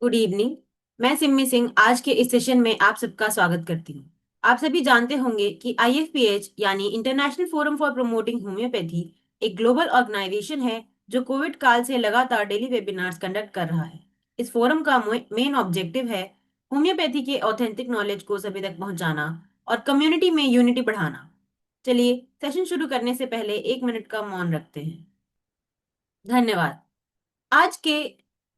Good evening. मैं सिम्मी सिंह आज के इस सेशन में आप सबका स्वागत करती हूँ। आप सभी जानते होंगे कि IFPH यानी international forum for promoting homeopathy एक ग्लोबल ऑर्गेनाइजेशन है जो कोविड काल से लगातार डेली वेबिनार्स कंडक्ट कर रहा है। इस फोरम का मेन ऑब्जेक्टिव है होम्योपैथी के ऑथेंटिक नॉलेज को सभी तक पहुंचाना और कम्युनिटी में यूनिटी बढ़ाना। चलिए सेशन शुरू करने से पहले 1 मिनट का मौन रखते हैं। धन्यवाद। आज के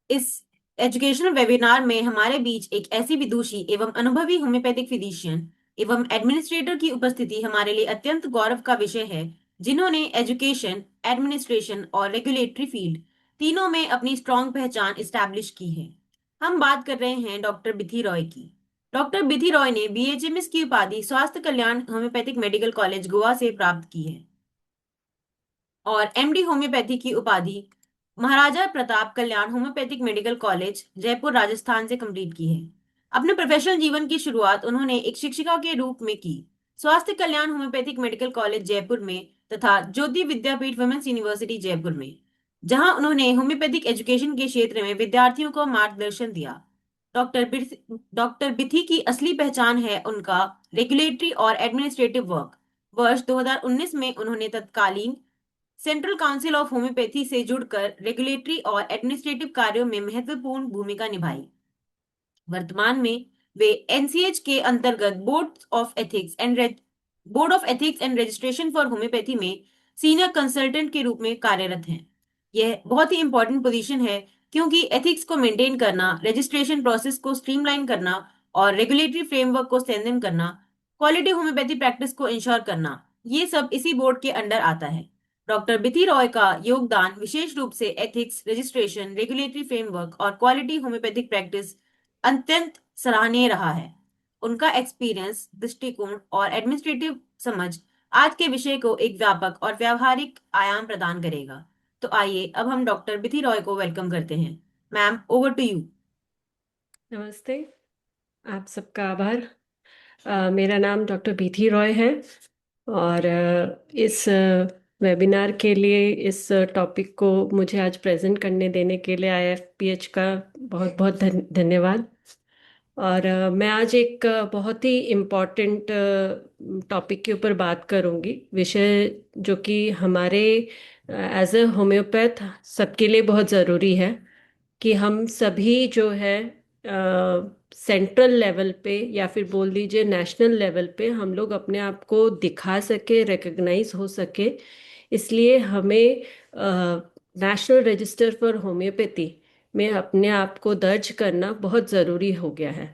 इस एजुकेशनल वेबिनार में हमारे बीच एक ऐसी विदुषी एवं अनुभवी होम्योपैथिक फिजिशियन एवं एडमिनिस्ट्रेटर की उपस्थिति हमारे लिए अत्यंत गौरव का विषय है, जिन्होंने एजुकेशन, एडमिनिस्ट्रेशन और रेगुलेटरी फील्ड तीनों में अपनी स्ट्रॉन्ग पहचान इस्टेब्लिश की है। हम बात कर रहे हैं डॉक्टर बिथी रॉय की। डॉक्टर बिथी रॉय ने BHMS की उपाधि Swasthya Kalyan homoeopathic medical college Goa से प्राप्त की है और MD होम्योपैथी की उपाधि Maharaja Pratap Kalyan homoeopathic medical college Jaipur Rajasthan से कंप्लीट की है। अपने प्रोफेशनल जीवन की शुरुआत उन्होंने एक शिक्षिका के रूप में की, स्वास्थ्य Kalyan homoeopathic medical college Jaipur में तथा ज्योति विद्यापीठ वुमेन्स यूनिवर्सिटी जयपुर में, जहां उन्होंने होम्योपैथिक एजुकेशन के क्षेत्र में विद्यार्थियों को मार्गदर्शन दिया। डॉक्टर बिथी की असली पहचान है उनका रेगुलेटरी और एडमिनिस्ट्रेटिव वर्क। वर्ष 2019 में उन्होंने तत्कालीन सेंट्रल काउंसिल ऑफ होम्योपैथी से जुड़कर रेगुलेटरी और एडमिनिस्ट्रेटिव कार्यों में महत्वपूर्ण भूमिका निभाई। वर्तमान में वे NCH के अंतर्गत board of ethics and registration for homeopathy में सीनियर कंसल्टेंट के रूप में कार्यरत हैं। यह बहुत ही इंपॉर्टेंट पोजीशन है, क्योंकि एथिक्स को मेंटेन करना, रजिस्ट्रेशन प्रोसेस को स्ट्रीमलाइन करना और रेगुलेटरी फ्रेमवर्क को स्ट्रेंथन करना, क्वालिटी होम्योपैथी प्रैक्टिस को इंश्योर करना, ये सब इसी बोर्ड के अंडर आता है। डॉक्टर बिथी रॉय का योगदान विशेष रूप से एथिक्स, रजिस्ट्रेशन, रेगुलेटरी फ्रेमवर्क और क्वालिटी होम्योपैथिक प्रैक्टिस अत्यंत सराहनीय रहा है। उनका एक्सपीरियंस, दृष्टिकोण और एडमिनिस्ट्रेटिव समझ आज के विषय को एक व्यापक और व्यावहारिक आयाम प्रदान करेगा। तो आइए अब हम डॉक्टर बिथी रॉय को वेलकम करते हैं। Ma'am, over to you. नमस्ते। आप सबका आभार। मेरा नाम डॉक्टर बीथी रॉय है और इस वेबिनार के लिए, इस टॉपिक को मुझे आज प्रेजेंट करने देने के लिए IFPH का बहुत बहुत धन्यवाद। और मैं आज एक बहुत ही इम्पॉर्टेंट टॉपिक के ऊपर बात करूंगी, विषय जो कि हमारे एज ए होम्योपैथ सबके लिए बहुत ज़रूरी है कि हम सभी जो है सेंट्रल लेवल पे या फिर बोल दीजिए नेशनल लेवल पे हम लोग अपने आप को दिखा सके, रिकग्नाइज हो सके। इसलिए हमें नेशनल रजिस्टर फॉर होम्योपैथी में अपने आप को दर्ज करना बहुत ज़रूरी हो गया है।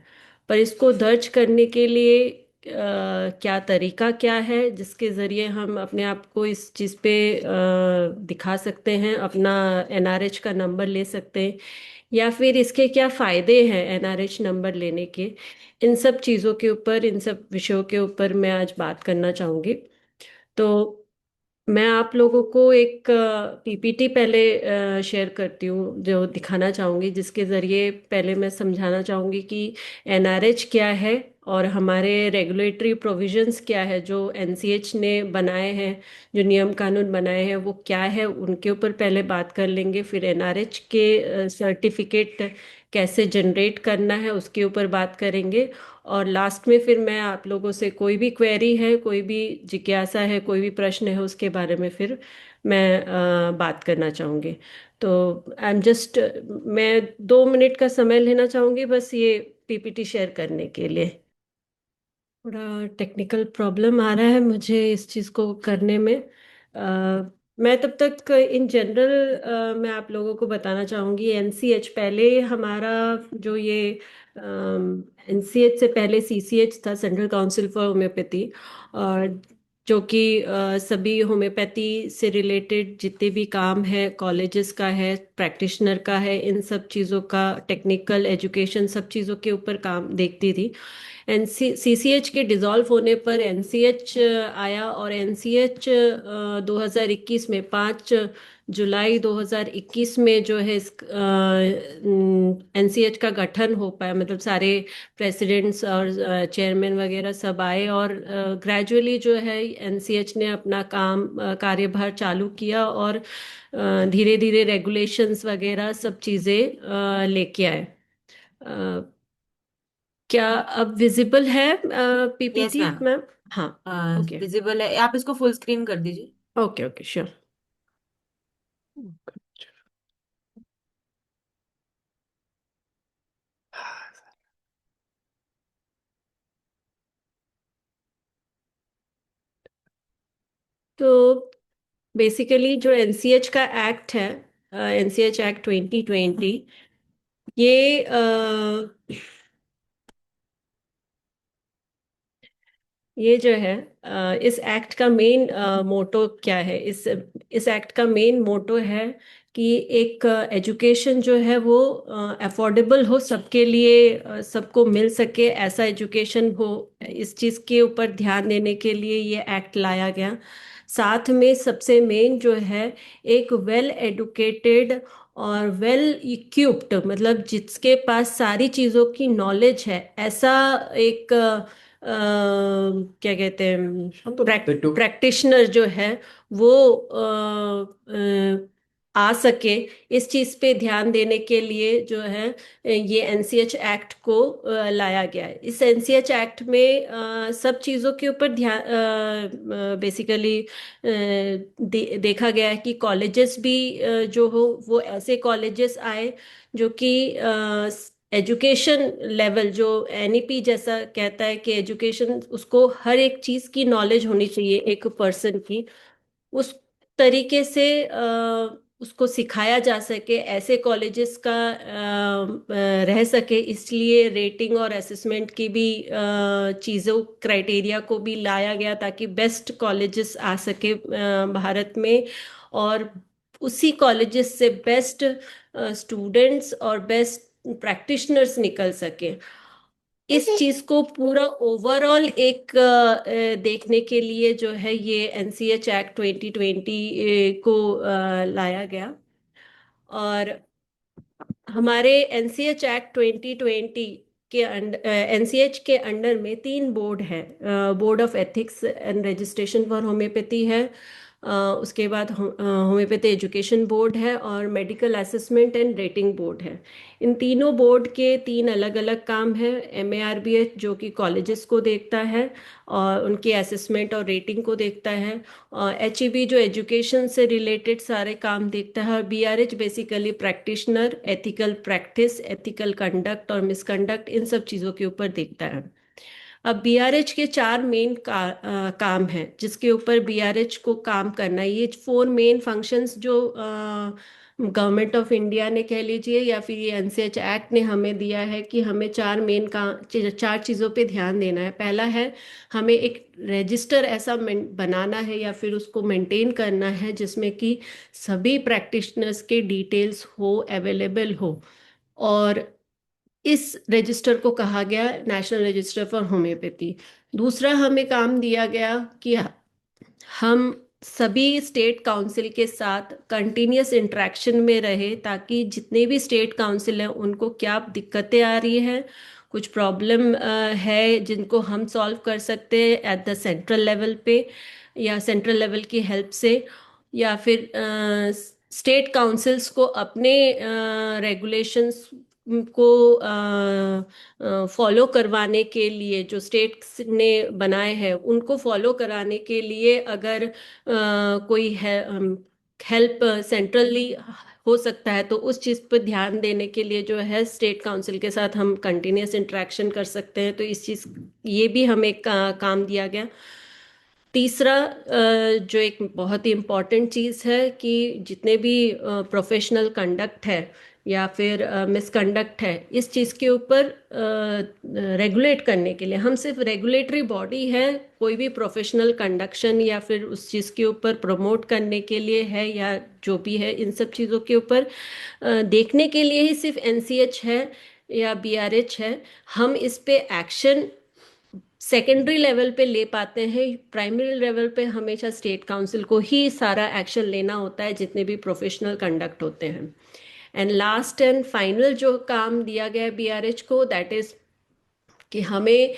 पर इसको दर्ज करने के लिए क्या तरीका क्या है जिसके ज़रिए हम अपने आप को इस चीज़ पे दिखा सकते हैं, अपना NRH का नंबर ले सकते हैं, या फिर इसके क्या फायदे हैं NRH नंबर लेने के। इन सब चीज़ों के ऊपर, इन सब विषयों के ऊपर मैं आज बात करना चाहूँगी। तो मैं आप लोगों को एक PPT पहले शेयर करती हूँ जो दिखाना चाहूँगी, जिसके ज़रिए पहले मैं समझाना चाहूँगी कि NRH क्या है और हमारे रेगुलेटरी प्रोविजंस क्या है जो NCH ने बनाए हैं, जो नियम कानून बनाए हैं वो क्या है, उनके ऊपर पहले बात कर लेंगे। फिर NRH के सर्टिफिकेट कैसे जनरेट करना है उसके ऊपर बात करेंगे। और लास्ट में फिर मैं आप लोगों से कोई भी क्वेरी है, कोई भी जिज्ञासा है, कोई भी प्रश्न है, उसके बारे में फिर मैं बात करना चाहूँगी। तो आई एम जस्ट, मैं 2 मिनट का समय लेना चाहूँगी बस ये PPT शेयर करने के लिए। थोड़ा टेक्निकल प्रॉब्लम आ रहा है मुझे इस चीज़ को करने में। मैं तब तक इन जनरल मैं आप लोगों को बताना चाहूँगी NCH। पहले हमारा जो ये NCH से पहले CCH था, सेंट्रल काउंसिल फॉर होम्योपैथी, और जो कि सभी होम्योपैथी से रिलेटेड जितने भी काम है, कॉलेजेस का है, प्रैक्टिशनर का है, इन सब चीज़ों का, टेक्निकल एजुकेशन, सब चीज़ों के ऊपर काम देखती थी। CCH के डिसॉल्व होने पर NCH आया और NCH 2021 में 5 जुलाई 2021 में जो है इस NCH का गठन हो पाया। मतलब सारे प्रेसिडेंट्स और चेयरमैन वगैरह सब आए और ग्रेजुअली जो है NCH ने अपना काम, कार्यभार चालू किया और धीरे धीरे रेगुलेशंस वगैरह सब चीज़ें लेके आए। क्या अब विजिबल है यस पीपीटी मैम। मैम? हाँ। ओके। विजिबल है, आप इसको फुल स्क्रीन कर दीजिए। Okay okay sure. तो बेसिकली जो एनसीएच का एक्ट है, एनसीएच एक्ट 2020, ये ये जो है इस एक्ट का मेन मोटो क्या है? इस एक्ट का मेन मोटो है कि एक एजुकेशन जो है वो अफोर्डेबल हो सबके लिए, सबको मिल सके, ऐसा एजुकेशन हो। इस चीज़ के ऊपर ध्यान देने के लिए ये एक्ट लाया गया। साथ में सबसे मेन जो है, एक वेल एडुकेटेड और वेल इक्विप्ड, मतलब जिसके पास सारी चीज़ों की नॉलेज है, ऐसा एक क्या कहते हैं, प्रैक्टिशनर जो है वो आ सके। इस चीज पे ध्यान देने के लिए जो है ये एनसीएच एक्ट को लाया गया है। इस एनसीएच एक्ट में सब चीजों के ऊपर ध्यान बेसिकली देखा गया है कि कॉलेजेस भी जो हो वो ऐसे कॉलेजेस आए जो कि एजुकेशन लेवल, जो एनईपी जैसा कहता है कि एजुकेशन, उसको हर एक चीज की नॉलेज होनी चाहिए एक पर्सन की, उस तरीके से उसको सिखाया जा सके, ऐसे कॉलेजेस का रह सके। इसलिए रेटिंग और असेसमेंट की भी चीज़ों, क्राइटेरिया को भी लाया गया ताकि बेस्ट कॉलेजेस आ सके भारत में, और उसी कॉलेजेस से बेस्ट स्टूडेंट्स और बेस्ट प्रैक्टिशनर्स निकल सके। इस चीज को पूरा ओवरऑल एक देखने के लिए जो है ये एनसीएच एक्ट 2020 को लाया गया। और हमारे एनसीएच एक्ट 2020 के एनसीएच के अंडर में तीन बोर्ड है। Board of ethics and registration for homeopathy है, उसके बाद होम्योपैथी एजुकेशन बोर्ड है, और medical assessment and rating board है। इन तीनों बोर्ड के तीन अलग अलग काम है। एमएआरबीएच जो कि कॉलेजेस को देखता है और उनके असेसमेंट और रेटिंग को देखता है, एचईबी जो एजुकेशन से रिलेटेड सारे काम देखता है, और BRH basically practitioner, ethical practice, ethical conduct और मिसकंडक्ट, इन सब चीज़ों के ऊपर देखता है। अब बीआरएच के चार मेन काम हैं जिसके ऊपर बीआरएच को काम करना है। ये फोर मेन फंक्शंस जो गवर्नमेंट ऑफ इंडिया ने कह लीजिए या फिर ये एनसीएच एक्ट ने हमें दिया है कि हमें चार मेन चार चीज़ों पे ध्यान देना है। पहला है, हमें एक रजिस्टर ऐसा बनाना है या फिर उसको मेंटेन करना है जिसमें कि सभी प्रैक्टिशनर्स के डिटेल्स हो, अवेलेबल हो। और इस रजिस्टर को कहा गया नेशनल रजिस्टर फॉर होम्योपैथी। दूसरा हमें काम दिया गया कि हम सभी स्टेट काउंसिल के साथ कंटिन्यूस इंटरेक्शन में रहे, ताकि जितने भी स्टेट काउंसिल हैं उनको क्या दिक्कतें आ रही हैं, कुछ प्रॉब्लम है जिनको हम सॉल्व कर सकते हैं एट द सेंट्रल लेवल पे, या सेंट्रल लेवल की हेल्प से, या फिर स्टेट काउंसिल्स को अपने रेगुलेशंस को फॉलो करवाने के लिए, जो स्टेट्स ने बनाए हैं उनको फॉलो कराने के लिए अगर कोई है हेल्प सेंट्रली हो सकता है तो उस चीज़ पर ध्यान देने के लिए जो है स्टेट काउंसिल के साथ हम कंटिन्यूस इंटरेक्शन कर सकते हैं। तो इस चीज़, ये भी हमें काम दिया गया। तीसरा जो एक बहुत ही इम्पॉर्टेंट चीज़ है कि जितने भी प्रोफेशनल कंडक्ट है या फिर मिसकंडक्ट है, इस चीज़ के ऊपर रेगुलेट करने के लिए हम सिर्फ रेगुलेटरी बॉडी है, कोई भी प्रोफेशनल कंडक्शन या फिर उस चीज़ के ऊपर प्रमोट करने के लिए है, या जो भी है इन सब चीज़ों के ऊपर देखने के लिए ही सिर्फ एनसीएच है या बीआरएच है। हम इस पे एक्शन सेकेंडरी लेवल पे ले पाते हैं। प्राइमरी लेवल पे हमेशा स्टेट काउंसिल को ही सारा एक्शन लेना होता है जितने भी प्रोफेशनल कंडक्ट होते हैं। एंड लास्ट एंड फाइनल जो काम दिया गया है बीआरएच को, दैट इज कि हमें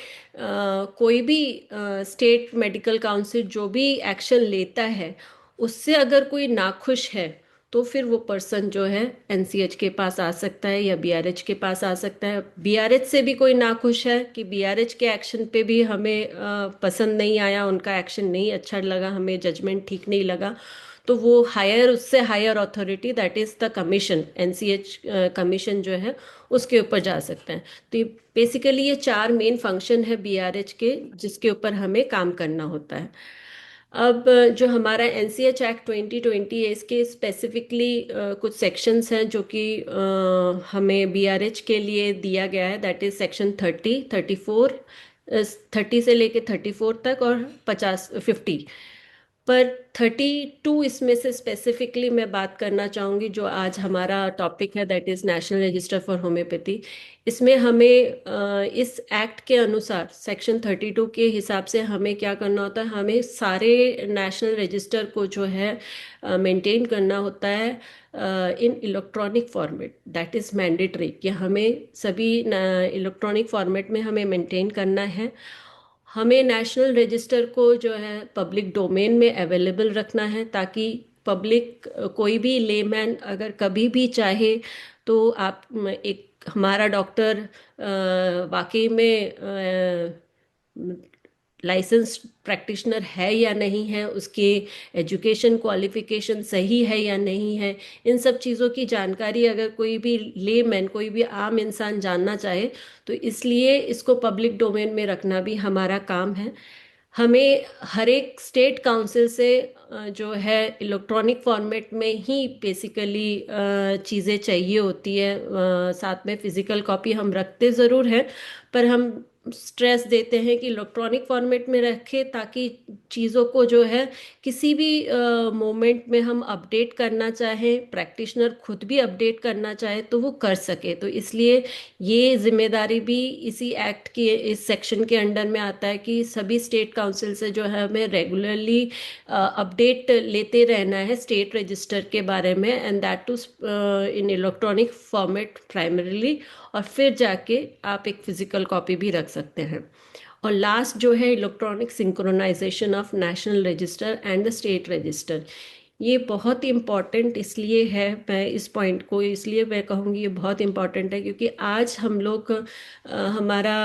कोई भी स्टेट मेडिकल काउंसिल जो भी एक्शन लेता है उससे अगर कोई नाखुश है, तो फिर वो पर्सन जो है एनसीएच के पास आ सकता है या बीआरएच के पास आ सकता है। बीआरएच से भी कोई नाखुश है कि बीआरएच के एक्शन पे भी हमें पसंद नहीं आया, उनका एक्शन नहीं अच्छा लगा, हमें जजमेंट ठीक नहीं लगा, तो वो हायर, उससे higher authority that is the commission, NCH commission जो है उसके ऊपर जा सकते हैं। तो बेसिकली ये चार मेन फंक्शन है बीआरएच के जिसके ऊपर हमें काम करना होता है। अब जो हमारा एनसीएच एक्ट 2020 है, इसके स्पेसिफिकली कुछ सेक्शंस हैं जो कि हमें बीआरएच के लिए दिया गया है, दैट इज सेक्शन 30, 34, 30 से लेके 34 तक, और 50, 50। पर 32 इसमें से स्पेसिफिकली मैं बात करना चाहूँगी, जो आज हमारा टॉपिक है, that is national register for homeopathy. इसमें हमें इस एक्ट के अनुसार सेक्शन 32 के हिसाब से हमें क्या करना होता है, हमें सारे नेशनल रजिस्टर को जो है मेंटेन करना होता है इन electronic format, that is mandatory, कि हमें सभी इलेक्ट्रॉनिक फॉर्मेट में हमें मेंटेन करना है। हमें नेशनल रजिस्टर को जो है पब्लिक डोमेन में अवेलेबल रखना है, ताकि पब्लिक, कोई भी लेमैन अगर कभी भी चाहे तो आप एक, हमारा डॉक्टर वाकई में लाइसेंस प्रैक्टिशनर है या नहीं है, उसके एजुकेशन क्वालिफिकेशन सही है या नहीं है, इन सब चीज़ों की जानकारी अगर कोई भी लेमैन, कोई भी आम इंसान जानना चाहे, तो इसलिए इसको पब्लिक डोमेन में रखना भी हमारा काम है। हमें हर एक स्टेट काउंसिल से जो है इलेक्ट्रॉनिक फॉर्मेट में ही बेसिकली चीज़ें चाहिए होती है, साथ में फिजिकल कॉपी हम रखते ज़रूर हैं, पर हम स्ट्रेस देते हैं कि इलेक्ट्रॉनिक फॉर्मेट में रखें, ताकि चीज़ों को जो है किसी भी मोमेंट में हम अपडेट करना चाहें, प्रैक्टिशनर खुद भी अपडेट करना चाहे तो वो कर सके। तो इसलिए ये जिम्मेदारी भी इसी एक्ट के इस सेक्शन के अंडर में आता है कि सभी स्टेट काउंसिल से जो है हमें रेगुलरली अपडेट लेते रहना है स्टेट रजिस्टर के बारे में, and that too in electronic format primarily, और फिर जाके आप एक फिजिकल कॉपी भी रख सकते हैं। और लास्ट जो है electronic synchronization of national register and the state register, ये बहुत इम्पॉर्टेंट इसलिए है, मैं इस पॉइंट को इसलिए मैं कहूँगी ये बहुत इम्पॉर्टेंट है क्योंकि आज हम लोग हमारा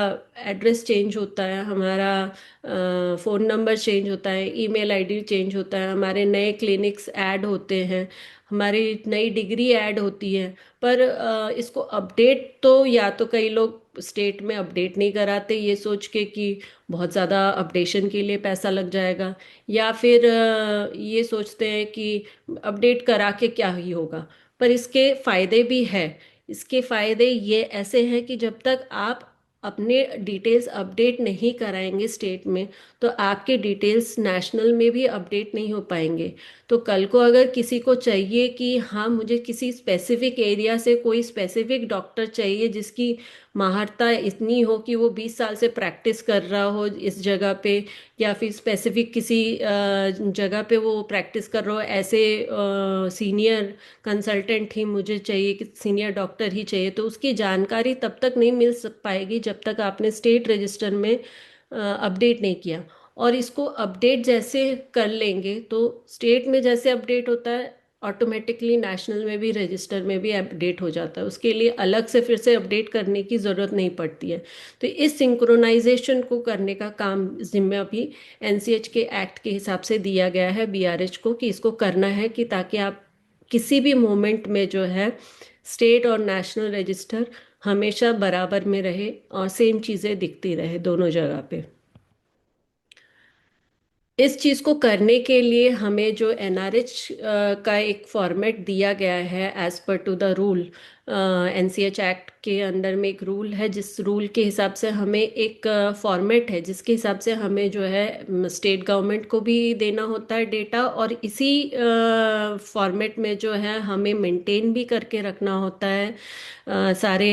एड्रेस चेंज होता है, हमारा फ़ोन नंबर चेंज होता है, ईमेल आईडी चेंज होता है, हमारे नए क्लिनिक्स ऐड होते हैं, हमारी नई डिग्री ऐड होती है, पर इसको अपडेट तो, या तो कई लोग स्टेट में अपडेट नहीं कराते ये सोच के कि बहुत ज़्यादा अपडेशन के लिए पैसा लग जाएगा, या फिर ये सोचते हैं कि अपडेट करा के क्या ही होगा। पर इसके फायदे भी है। इसके फायदे ये ऐसे हैं कि जब तक आप अपने डिटेल्स अपडेट नहीं कराएंगे स्टेट में, तो आपके डिटेल्स नेशनल में भी अपडेट नहीं हो पाएंगे। तो कल को अगर किसी को चाहिए कि हाँ मुझे किसी स्पेसिफिक एरिया से कोई स्पेसिफिक डॉक्टर चाहिए जिसकी महारता इतनी हो कि वो 20 साल से प्रैक्टिस कर रहा हो इस जगह पे, या फिर स्पेसिफिक किसी जगह पे वो प्रैक्टिस कर रहा हो, ऐसे सीनियर कंसल्टेंट ही मुझे चाहिए, कि सीनियर डॉक्टर ही चाहिए, तो उसकी जानकारी तब तक नहीं मिल सक पाएगी जब तक आपने स्टेट रजिस्टर में अपडेट नहीं किया। और इसको अपडेट जैसे कर लेंगे तो स्टेट में जैसे अपडेट होता है, ऑटोमेटिकली नेशनल में भी, रजिस्टर में भी अपडेट हो जाता है, उसके लिए अलग से फिर से अपडेट करने की ज़रूरत नहीं पड़ती है। तो इस सिंक्रोनाइजेशन को करने का काम, जिम्मा भी एनसीएच के एक्ट के हिसाब से दिया गया है बीआरएच को, कि इसको करना है, कि ताकि आप किसी भी मोमेंट में जो है स्टेट और नेशनल रजिस्टर हमेशा बराबर में रहे और सेम चीज़ें दिखती रहे दोनों जगह पे। इस चीज़ को करने के लिए हमें जो एनआरएच का एक फॉर्मेट दिया गया है as per to the rule, NCH act के अंडर में एक रूल है, जिस रूल के हिसाब से हमें एक फॉर्मेट है जिसके हिसाब से हमें जो है स्टेट गवर्नमेंट को भी देना होता है डेटा, और इसी फॉर्मेट में जो है हमें मेंटेन भी करके रखना होता है सारे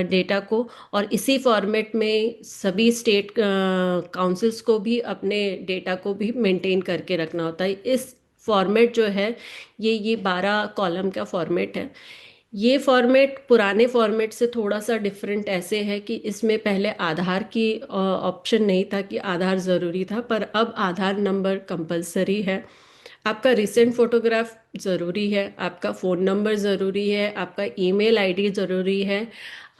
डेटा को, और इसी फॉर्मेट में सभी स्टेट काउंसिल्स को भी अपने डेटा को भी मेंटेन करके रखना होता है। इस फॉर्मेट जो है ये 12 कॉलम का फॉर्मेट है। ये फॉर्मेट पुराने फॉर्मेट से थोड़ा सा डिफरेंट ऐसे है कि इसमें पहले आधार की ऑप्शन नहीं था, कि आधार ज़रूरी था, पर अब आधार नंबर कंपलसरी है। आपका रिसेंट फोटोग्राफ ज़रूरी है, आपका फ़ोन नंबर ज़रूरी है, आपका ईमेल आईडी ज़रूरी है,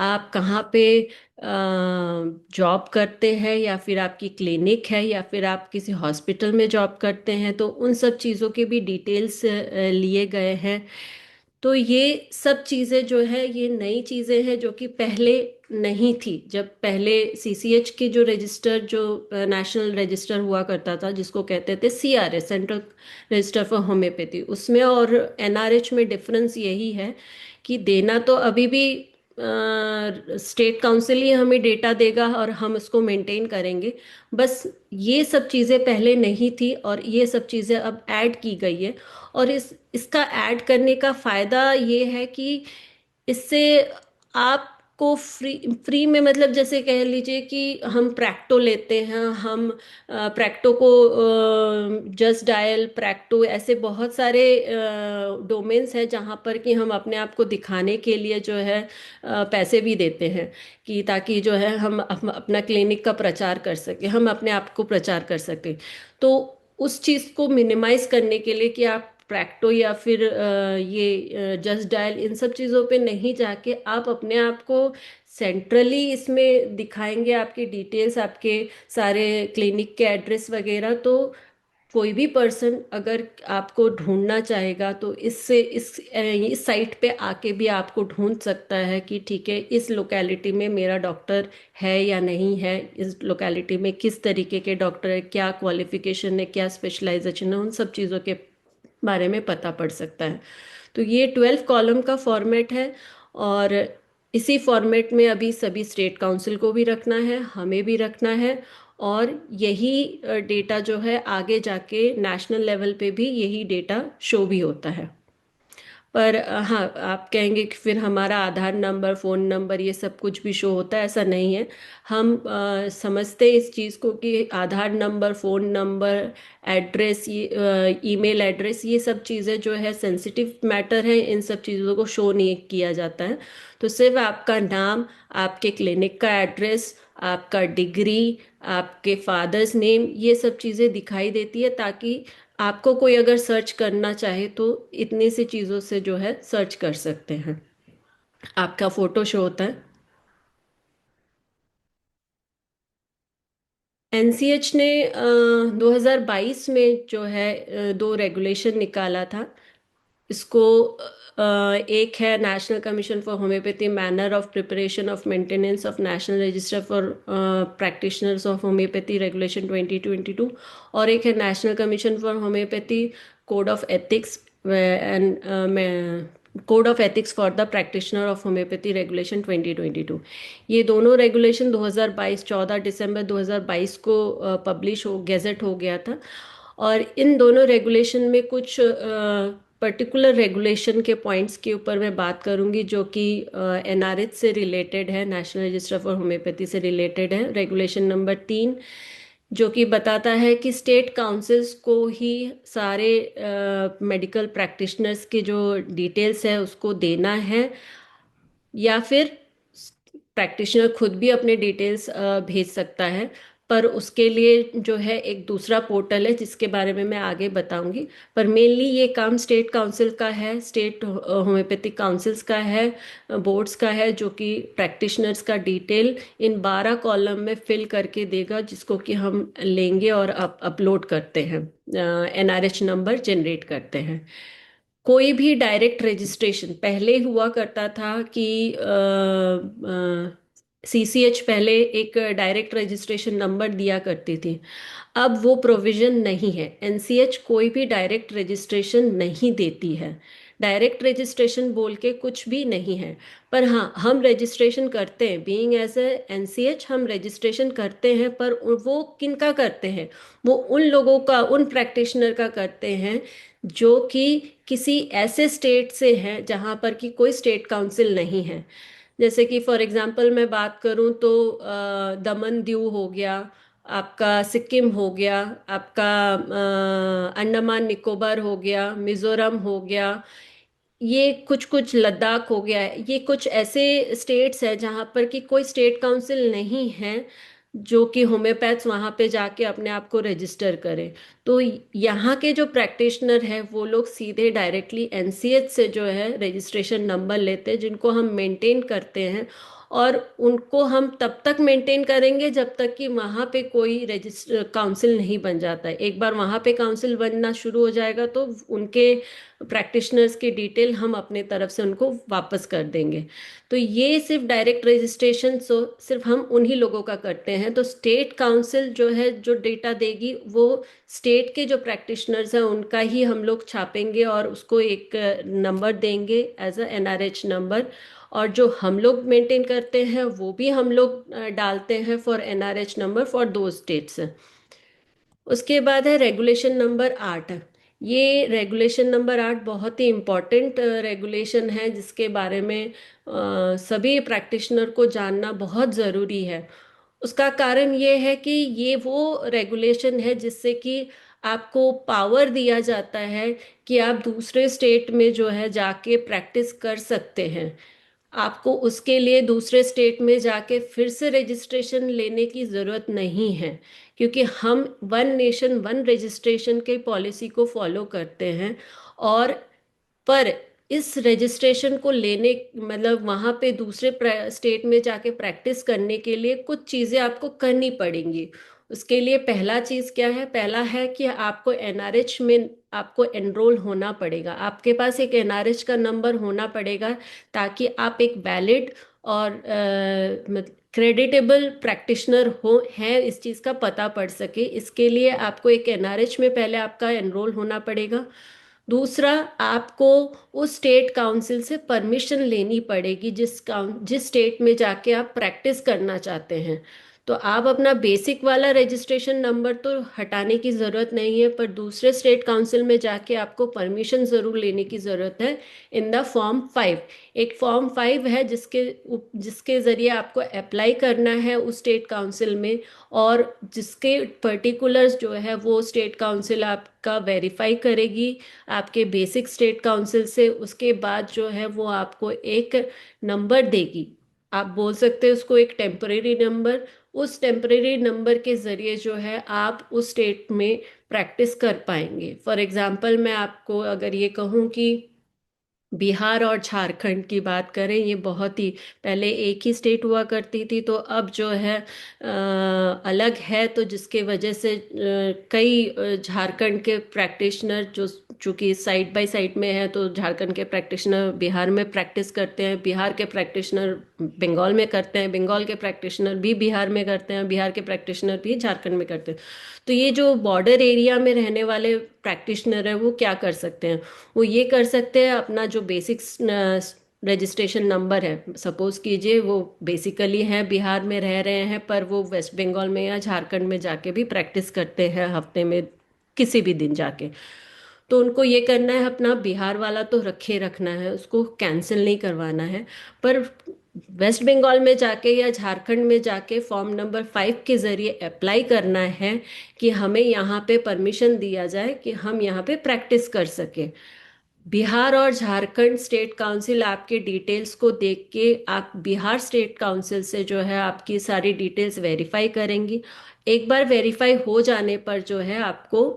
आप कहाँ पे जॉब करते हैं, या फिर आपकी क्लिनिक है, या फिर आप किसी हॉस्पिटल में जॉब करते हैं, तो उन सब चीज़ों के भी डिटेल्स लिए गए हैं। तो ये सब चीज़ें जो है, ये नई चीज़ें हैं जो कि पहले नहीं थी। जब पहले सीसीएच की जो रजिस्टर, जो नेशनल रजिस्टर हुआ करता था, जिसको कहते थे CRS, central register for homeopathy, उसमें और एनआरएच में डिफरेंस यही है कि देना तो अभी भी स्टेट काउंसिल ही हमें डेटा देगा और हम उसको मेंटेन करेंगे। बस ये सब चीज़ें पहले नहीं थी और ये सब चीज़ें अब ऐड की गई है। और इसका ऐड करने का फायदा ये है कि इससे आपको फ्री फ्री में, मतलब जैसे कह लीजिए कि हम प्रैक्टो लेते हैं, हम प्रैक्टो को, जस्ट डायल प्रैक्टो, ऐसे बहुत सारे डोमेन्स हैं जहाँ पर कि हम अपने आप को दिखाने के लिए जो है पैसे भी देते हैं, कि ताकि जो है हम अपना क्लिनिक का प्रचार कर सकें, हम अपने आप को प्रचार कर सकें। तो उस चीज़ को मिनिमाइज करने के लिए कि आप प्रैक्टो या फिर ये जस्ट डायल, इन सब चीज़ों पे नहीं जाके आप अपने आप को सेंट्रली इसमें दिखाएंगे, आपकी डिटेल्स, आपके सारे क्लिनिक के एड्रेस वगैरह, तो कोई भी पर्सन अगर आपको ढूंढना चाहेगा तो इससे इस साइट पे आके भी आपको ढूंढ सकता है कि ठीक है, इस लोकेलिटी में मेरा डॉक्टर है या नहीं है, इस लोकेलिटी में किस तरीके के डॉक्टर है, क्या क्वालिफिकेशन है, क्या स्पेशलाइजेशन है, उन सब चीज़ों के बारे में पता पड़ सकता है। तो ये 12 कॉलम का फॉर्मेट है, और इसी फॉर्मेट में अभी सभी स्टेट काउंसिल को भी रखना है, हमें भी रखना है, और यही डेटा जो है आगे जाके नेशनल लेवल पे भी यही डेटा शो भी होता है। पर हाँ, आप कहेंगे कि फिर हमारा आधार नंबर, फ़ोन नंबर, ये सब कुछ भी शो होता है, ऐसा नहीं है। हम समझते हैं इस चीज़ को कि आधार नंबर, फ़ोन नंबर, एड्रेस, ये ईमेल एड्रेस, ये सब चीज़ें जो है सेंसिटिव मैटर है, इन सब चीज़ों को शो नहीं किया जाता है। तो सिर्फ आपका नाम, आपके क्लिनिक का एड्रेस, आपका डिग्री, आपके फादर्स नेम, ये सब चीज़ें दिखाई देती है, ताकि आपको कोई अगर सर्च करना चाहे तो इतनी सी चीज़ों से जो है सर्च कर सकते हैं। आपका फोटो शो होता है। एनसीएच ने 2022 में जो है दो रेगुलेशन निकाला था। इसको एक है national commission for homeopathy manner of preparation of maintenance of national register for practitioners of homeopathy regulation 2022, और एक है national commission for homeopathy code of ethics and code of ethics for the practitioner of homeopathy regulation 2022। ये दोनों regulation 2022, 14 दिसंबर 2022 को publish हो, gazette हो गया था। और इन दोनों रेगुलेशन में कुछ पर्टिकुलर रेगुलेशन के पॉइंट्स के ऊपर मैं बात करूंगी, जो कि एनआरएच से रिलेटेड है, नेशनल रजिस्टर फॉर होम्योपैथी से रिलेटेड है। रेगुलेशन नंबर 3, जो कि बताता है कि स्टेट काउंसिल्स को ही सारे मेडिकल प्रैक्टिशनर्स के जो डिटेल्स है उसको देना है, या फिर प्रैक्टिशनर खुद भी अपने डिटेल्स भेज सकता है। पर उसके लिए जो है एक दूसरा पोर्टल है, जिसके बारे में मैं आगे बताऊंगी। पर मेनली ये काम स्टेट काउंसिल का है, स्टेट होम्योपैथिक काउंसिल्स का है, बोर्ड्स का है, जो कि प्रैक्टिशनर्स का डिटेल इन 12 कॉलम में फिल करके देगा, जिसको कि हम लेंगे और अपलोड करते हैं, एनआरएच नंबर जनरेट करते हैं। कोई भी डायरेक्ट रजिस्ट्रेशन, पहले हुआ करता था कि सीसीएच पहले एक डायरेक्ट रजिस्ट्रेशन नंबर दिया करती थी, अब वो प्रोविजन नहीं है। एनसीएच कोई भी डायरेक्ट रजिस्ट्रेशन नहीं देती है, डायरेक्ट रजिस्ट्रेशन बोल के कुछ भी नहीं है। पर हाँ, हम रजिस्ट्रेशन करते हैं, बीइंग एज ए एनसीएच हम रजिस्ट्रेशन करते हैं, पर वो किनका करते हैं? वो उन लोगों का, उन प्रैक्टिशनर का करते हैं जो कि किसी ऐसे स्टेट से हैं जहाँ पर कि कोई स्टेट काउंसिल नहीं है। जैसे कि फॉर एग्जांपल मैं बात करूँ तो दमन दीव हो गया, आपका सिक्किम हो गया, आपका अंडमान निकोबार हो गया, मिजोरम हो गया, ये कुछ कुछ लद्दाख हो गया, ये कुछ ऐसे स्टेट्स हैं जहाँ पर कि कोई स्टेट काउंसिल नहीं है। जो कि होम्योपैथ्स वहाँ पे जाके अपने आप को रजिस्टर करें। तो यहाँ के जो प्रैक्टिशनर है वो लोग सीधे डायरेक्टली एनसीएच से जो है रजिस्ट्रेशन नंबर लेते हैं, जिनको हम मेंटेन करते हैं। और उनको हम तब तक मेंटेन करेंगे जब तक कि वहाँ पे कोई रजिस्टर काउंसिल नहीं बन जाता है। एक बार वहाँ पे काउंसिल बनना शुरू हो जाएगा तो उनके प्रैक्टिशनर्स की डिटेल हम अपने तरफ से उनको वापस कर देंगे। तो ये सिर्फ डायरेक्ट रजिस्ट्रेशन सिर्फ हम उन्हीं लोगों का करते हैं। तो स्टेट काउंसिल जो है जो डेटा देगी वो स्टेट के जो प्रैक्टिशनर्स हैं उनका ही हम लोग छापेंगे और उसको एक नंबर देंगे एज अ एनआरएच नंबर। और जो हम लोग मेंटेन करते हैं वो भी हम लोग डालते हैं फॉर एनआरएच नंबर फॉर दो स्टेट्स। उसके बाद है रेगुलेशन नंबर 8। ये रेगुलेशन नंबर 8 बहुत ही इम्पोर्टेंट रेगुलेशन है, जिसके बारे में सभी प्रैक्टिशनर को जानना बहुत ज़रूरी है। उसका कारण ये है कि ये वो रेगुलेशन है जिससे कि आपको पावर दिया जाता है कि आप दूसरे स्टेट में जो है जाके प्रैक्टिस कर सकते हैं। आपको उसके लिए दूसरे स्टेट में जाके फिर से रजिस्ट्रेशन लेने की ज़रूरत नहीं है, क्योंकि हम वन नेशन वन रजिस्ट्रेशन के पॉलिसी को फॉलो करते हैं। और पर इस रजिस्ट्रेशन को लेने मतलब वहाँ पे दूसरे स्टेट में जाके प्रैक्टिस करने के लिए कुछ चीज़ें आपको करनी पड़ेंगी। उसके लिए पहला चीज़ क्या है? पहला है कि आपको एनआरएच में आपको एनरोल होना पड़ेगा। आपके पास एक एनआरएच का नंबर होना पड़ेगा, ताकि आप एक वैलिड और क्रेडिटेबल प्रैक्टिशनर हो हैं, इस चीज़ का पता पड़ सके। इसके लिए आपको एक एनआरएच में पहले आपका एनरोल होना पड़ेगा। दूसरा, आपको उस स्टेट काउंसिल से परमिशन लेनी पड़ेगी जिस स्टेट में जाके आप प्रैक्टिस करना चाहते हैं। तो आप अपना बेसिक वाला रजिस्ट्रेशन नंबर तो हटाने की ज़रूरत नहीं है, पर दूसरे स्टेट काउंसिल में जाके आपको परमिशन ज़रूर लेने की ज़रूरत है। इन द फॉर्म 5, एक फॉर्म 5 है जिसके ज़रिए आपको अप्लाई करना है उस स्टेट काउंसिल में। और जिसके पर्टिकुलर्स जो है वो स्टेट काउंसिल आपका वेरीफाई करेगी आपके बेसिक स्टेट काउंसिल से। उसके बाद जो है वो आपको एक नंबर देगी, आप बोल सकते हैं उसको एक टेम्परेरी नंबर। उस टेम्परेरी नंबर के ज़रिए जो है आप उस स्टेट में प्रैक्टिस कर पाएंगे। फॉर एग्जांपल मैं आपको अगर ये कहूँ कि बिहार और झारखंड की बात करें, ये बहुत ही पहले एक ही स्टेट हुआ करती थी, तो अब जो है अलग है। तो जिसके वजह से कई झारखंड के प्रैक्टिशनर जो चूंकि साइड बाय साइड में है, तो झारखंड के प्रैक्टिशनर बिहार में प्रैक्टिस करते हैं, बिहार के प्रैक्टिशनर बंगाल में करते हैं, बंगाल के प्रैक्टिशनर भी बिहार में करते हैं, बिहार के प्रैक्टिशनर भी झारखंड में करते हैं। तो ये जो बॉर्डर एरिया में रहने वाले प्रैक्टिशनर है वो क्या कर सकते हैं? वो ये कर सकते हैं, अपना जो बेसिक रजिस्ट्रेशन नंबर है, सपोज कीजिए वो बेसिकली हैं बिहार में रह रहे हैं, पर वो वेस्ट बंगाल में या झारखंड में जाके भी प्रैक्टिस करते हैं हफ्ते में किसी भी दिन जाके। तो उनको ये करना है, अपना बिहार वाला तो रखे रखना है, उसको कैंसिल नहीं करवाना है। पर वेस्ट बंगाल में जाके या झारखंड में जाके फॉर्म नंबर 5 के ज़रिए अप्लाई करना है कि हमें यहाँ पे परमिशन दिया जाए कि हम यहाँ पे प्रैक्टिस कर सके। बिहार और झारखंड स्टेट काउंसिल आपके डिटेल्स को देख के आप बिहार स्टेट काउंसिल से जो है आपकी सारी डिटेल्स वेरीफाई करेंगी। एक बार वेरीफाई हो जाने पर जो है आपको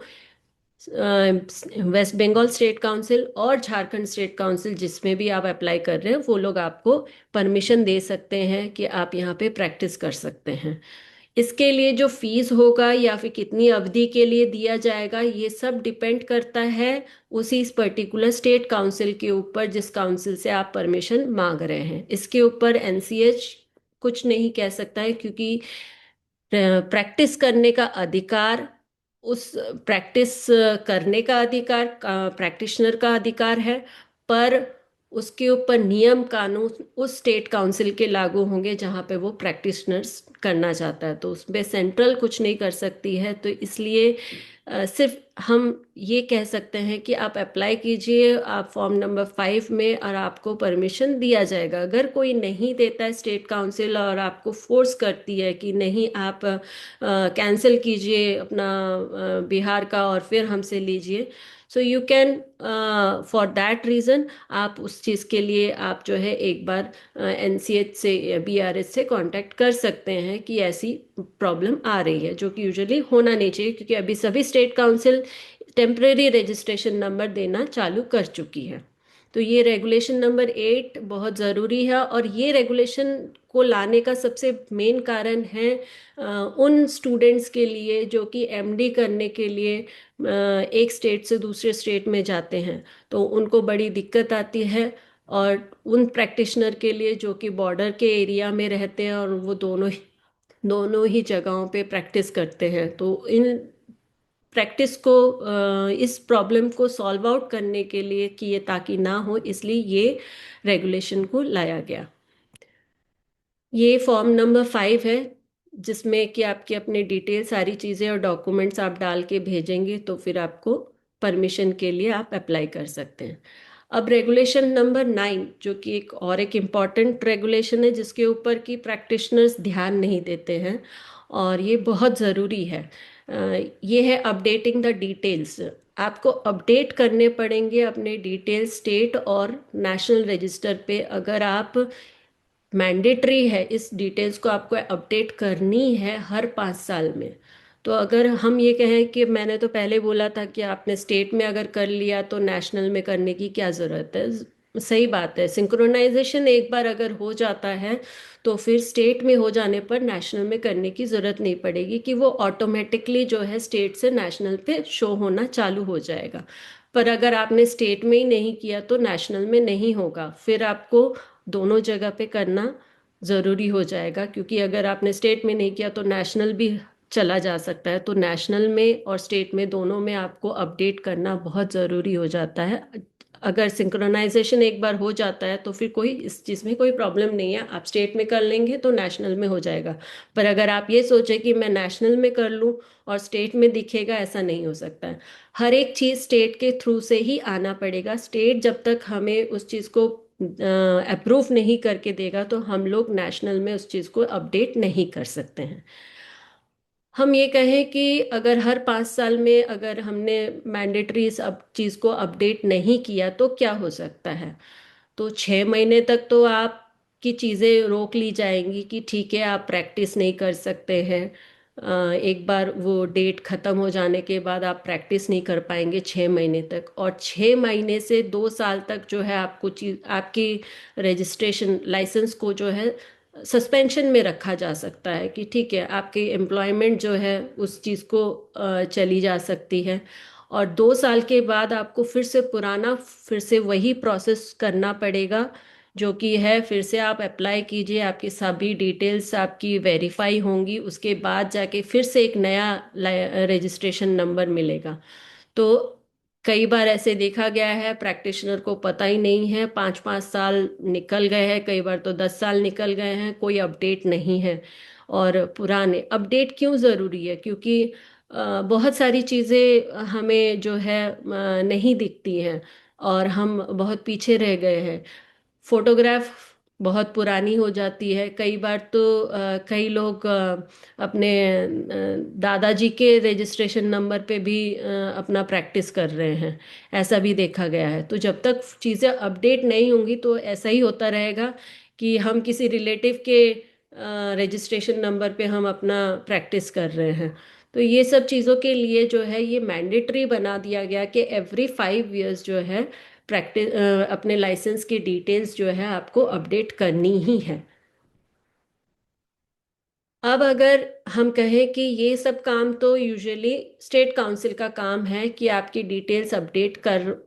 वेस्ट बंगाल स्टेट काउंसिल और झारखंड स्टेट काउंसिल जिसमें भी आप अप्लाई कर रहे हैं वो लोग आपको परमिशन दे सकते हैं कि आप यहाँ पे प्रैक्टिस कर सकते हैं। इसके लिए जो फीस होगा या फिर कितनी अवधि के लिए दिया जाएगा, ये सब डिपेंड करता है उसी इस पर्टिकुलर स्टेट काउंसिल के ऊपर जिस काउंसिल से आप परमिशन मांग रहे हैं। इसके ऊपर एनसीएच कुछ नहीं कह सकता है, क्योंकि प्रैक्टिस करने का अधिकार उस प्रैक्टिस करने का अधिकार प्रैक्टिशनर का अधिकार है। पर उसके ऊपर नियम कानून उस स्टेट काउंसिल के लागू होंगे जहाँ पे वो प्रैक्टिशनर्स करना चाहता है, तो उसमें सेंट्रल कुछ नहीं कर सकती है। तो इसलिए सिर्फ हम ये कह सकते हैं कि आप अप्लाई कीजिए आप फॉर्म नंबर 5 में, और आपको परमिशन दिया जाएगा। अगर कोई नहीं देता है स्टेट काउंसिल और आपको फोर्स करती है कि नहीं आप कैंसिल कीजिए अपना बिहार का और फिर हमसे लीजिए, so you can for that reason आप उस चीज़ के लिए आप जो है एक बार एनसीएच से बीआरएस से कांटेक्ट कर सकते हैं कि ऐसी प्रॉब्लम आ रही है, जो कि यूजुअली होना नहीं चाहिए, क्योंकि अभी सभी state council temporary registration number देना चालू कर चुकी है। तो ये रेगुलेशन नंबर 8 बहुत ज़रूरी है, और ये रेगुलेशन को लाने का सबसे मेन कारण है उन स्टूडेंट्स के लिए जो कि एमडी करने के लिए एक स्टेट से दूसरे स्टेट में जाते हैं, तो उनको बड़ी दिक्कत आती है। और उन प्रैक्टिशनर के लिए जो कि बॉर्डर के एरिया में रहते हैं और वो दोनों ही जगहों पे प्रैक्टिस करते हैं, तो इन प्रैक्टिस को इस प्रॉब्लम को सॉल्व आउट करने के लिए कि ये ताकि ना हो, इसलिए ये रेगुलेशन को लाया गया। ये फॉर्म नंबर 5 है, जिसमें कि आपकी अपने डिटेल सारी चीज़ें और डॉक्यूमेंट्स आप डाल के भेजेंगे, तो फिर आपको परमिशन के लिए आप अप्लाई कर सकते हैं। अब रेगुलेशन नंबर 9, जो कि एक इम्पॉर्टेंट रेगुलेशन है, जिसके ऊपर की प्रैक्टिशनर्स ध्यान नहीं देते हैं, और ये बहुत ज़रूरी है। ये है अपडेटिंग द डिटेल्स। आपको अपडेट करने पड़ेंगे अपने डिटेल स्टेट और नेशनल रजिस्टर पे। अगर आप मैंडेटरी है, इस डिटेल्स को आपको अपडेट करनी है हर 5 साल में। तो अगर हम ये कहें कि मैंने तो पहले बोला था कि आपने स्टेट में अगर कर लिया तो नेशनल में करने की क्या ज़रूरत है, सही बात है। सिंक्रोनाइजेशन एक बार अगर हो जाता है तो फिर स्टेट में हो जाने पर नेशनल में करने की ज़रूरत नहीं पड़ेगी, कि वो ऑटोमेटिकली जो है स्टेट से नेशनल पे शो होना चालू हो जाएगा। पर अगर आपने स्टेट में ही नहीं किया तो नेशनल में नहीं होगा, फिर आपको दोनों जगह पे करना ज़रूरी हो जाएगा, क्योंकि अगर आपने स्टेट में नहीं किया तो नेशनल भी चला जा सकता है। तो नेशनल में और स्टेट में दोनों में आपको अपडेट करना बहुत ज़रूरी हो जाता है। अगर सिंक्रोनाइजेशन एक बार हो जाता है तो फिर कोई इस चीज़ में कोई प्रॉब्लम नहीं है, आप स्टेट में कर लेंगे तो नेशनल में हो जाएगा। पर अगर आप ये सोचें कि मैं नेशनल में कर लूँ और स्टेट में दिखेगा, ऐसा नहीं हो सकता है। हर एक चीज़ स्टेट के थ्रू से ही आना पड़ेगा। स्टेट जब तक हमें उस चीज़ को अप्रूव नहीं करके देगा तो हम लोग नेशनल में उस चीज़ को अपडेट नहीं कर सकते हैं। हम ये कहें कि अगर हर 5 साल में अगर हमने मैंडेटरी इस अब चीज़ को अपडेट नहीं किया तो क्या हो सकता है। तो 6 महीने तक तो आपकी चीज़ें रोक ली जाएंगी कि ठीक है, आप प्रैक्टिस नहीं कर सकते हैं। एक बार वो डेट ख़त्म हो जाने के बाद आप प्रैक्टिस नहीं कर पाएंगे 6 महीने तक, और 6 महीने से 2 साल तक जो है आपको चीज आपकी रजिस्ट्रेशन लाइसेंस को जो है सस्पेंशन में रखा जा सकता है, कि ठीक है, आपकी एम्प्लॉयमेंट जो है उस चीज़ को चली जा सकती है। और 2 साल के बाद आपको फिर से वही प्रोसेस करना पड़ेगा, जो कि है फिर से आप अप्लाई कीजिए, आपकी सभी डिटेल्स आपकी वेरीफाई होंगी, उसके बाद जाके फिर से एक नया रजिस्ट्रेशन नंबर मिलेगा। तो कई बार ऐसे देखा गया है, प्रैक्टिशनर को पता ही नहीं है, 5-5 साल निकल गए हैं, कई बार तो 10 साल निकल गए हैं, कोई अपडेट नहीं है। और पुराने अपडेट क्यों ज़रूरी है, क्योंकि बहुत सारी चीज़ें हमें जो है नहीं दिखती हैं, और हम बहुत पीछे रह गए हैं। फोटोग्राफ बहुत पुरानी हो जाती है, कई बार तो कई लोग अपने दादाजी के रजिस्ट्रेशन नंबर पे भी अपना प्रैक्टिस कर रहे हैं, ऐसा भी देखा गया है। तो जब तक चीज़ें अपडेट नहीं होंगी तो ऐसा ही होता रहेगा कि हम किसी रिलेटिव के रजिस्ट्रेशन नंबर पे हम अपना प्रैक्टिस कर रहे हैं। तो ये सब चीज़ों के लिए जो है ये मैंडेटरी बना दिया गया कि एवरी 5 इयर्स जो है प्रैक्टिस अपने लाइसेंस की डिटेल्स जो है आपको अपडेट करनी ही है। अब अगर हम कहें कि ये सब काम तो यूजुअली स्टेट काउंसिल का काम है कि आपकी डिटेल्स अपडेट कर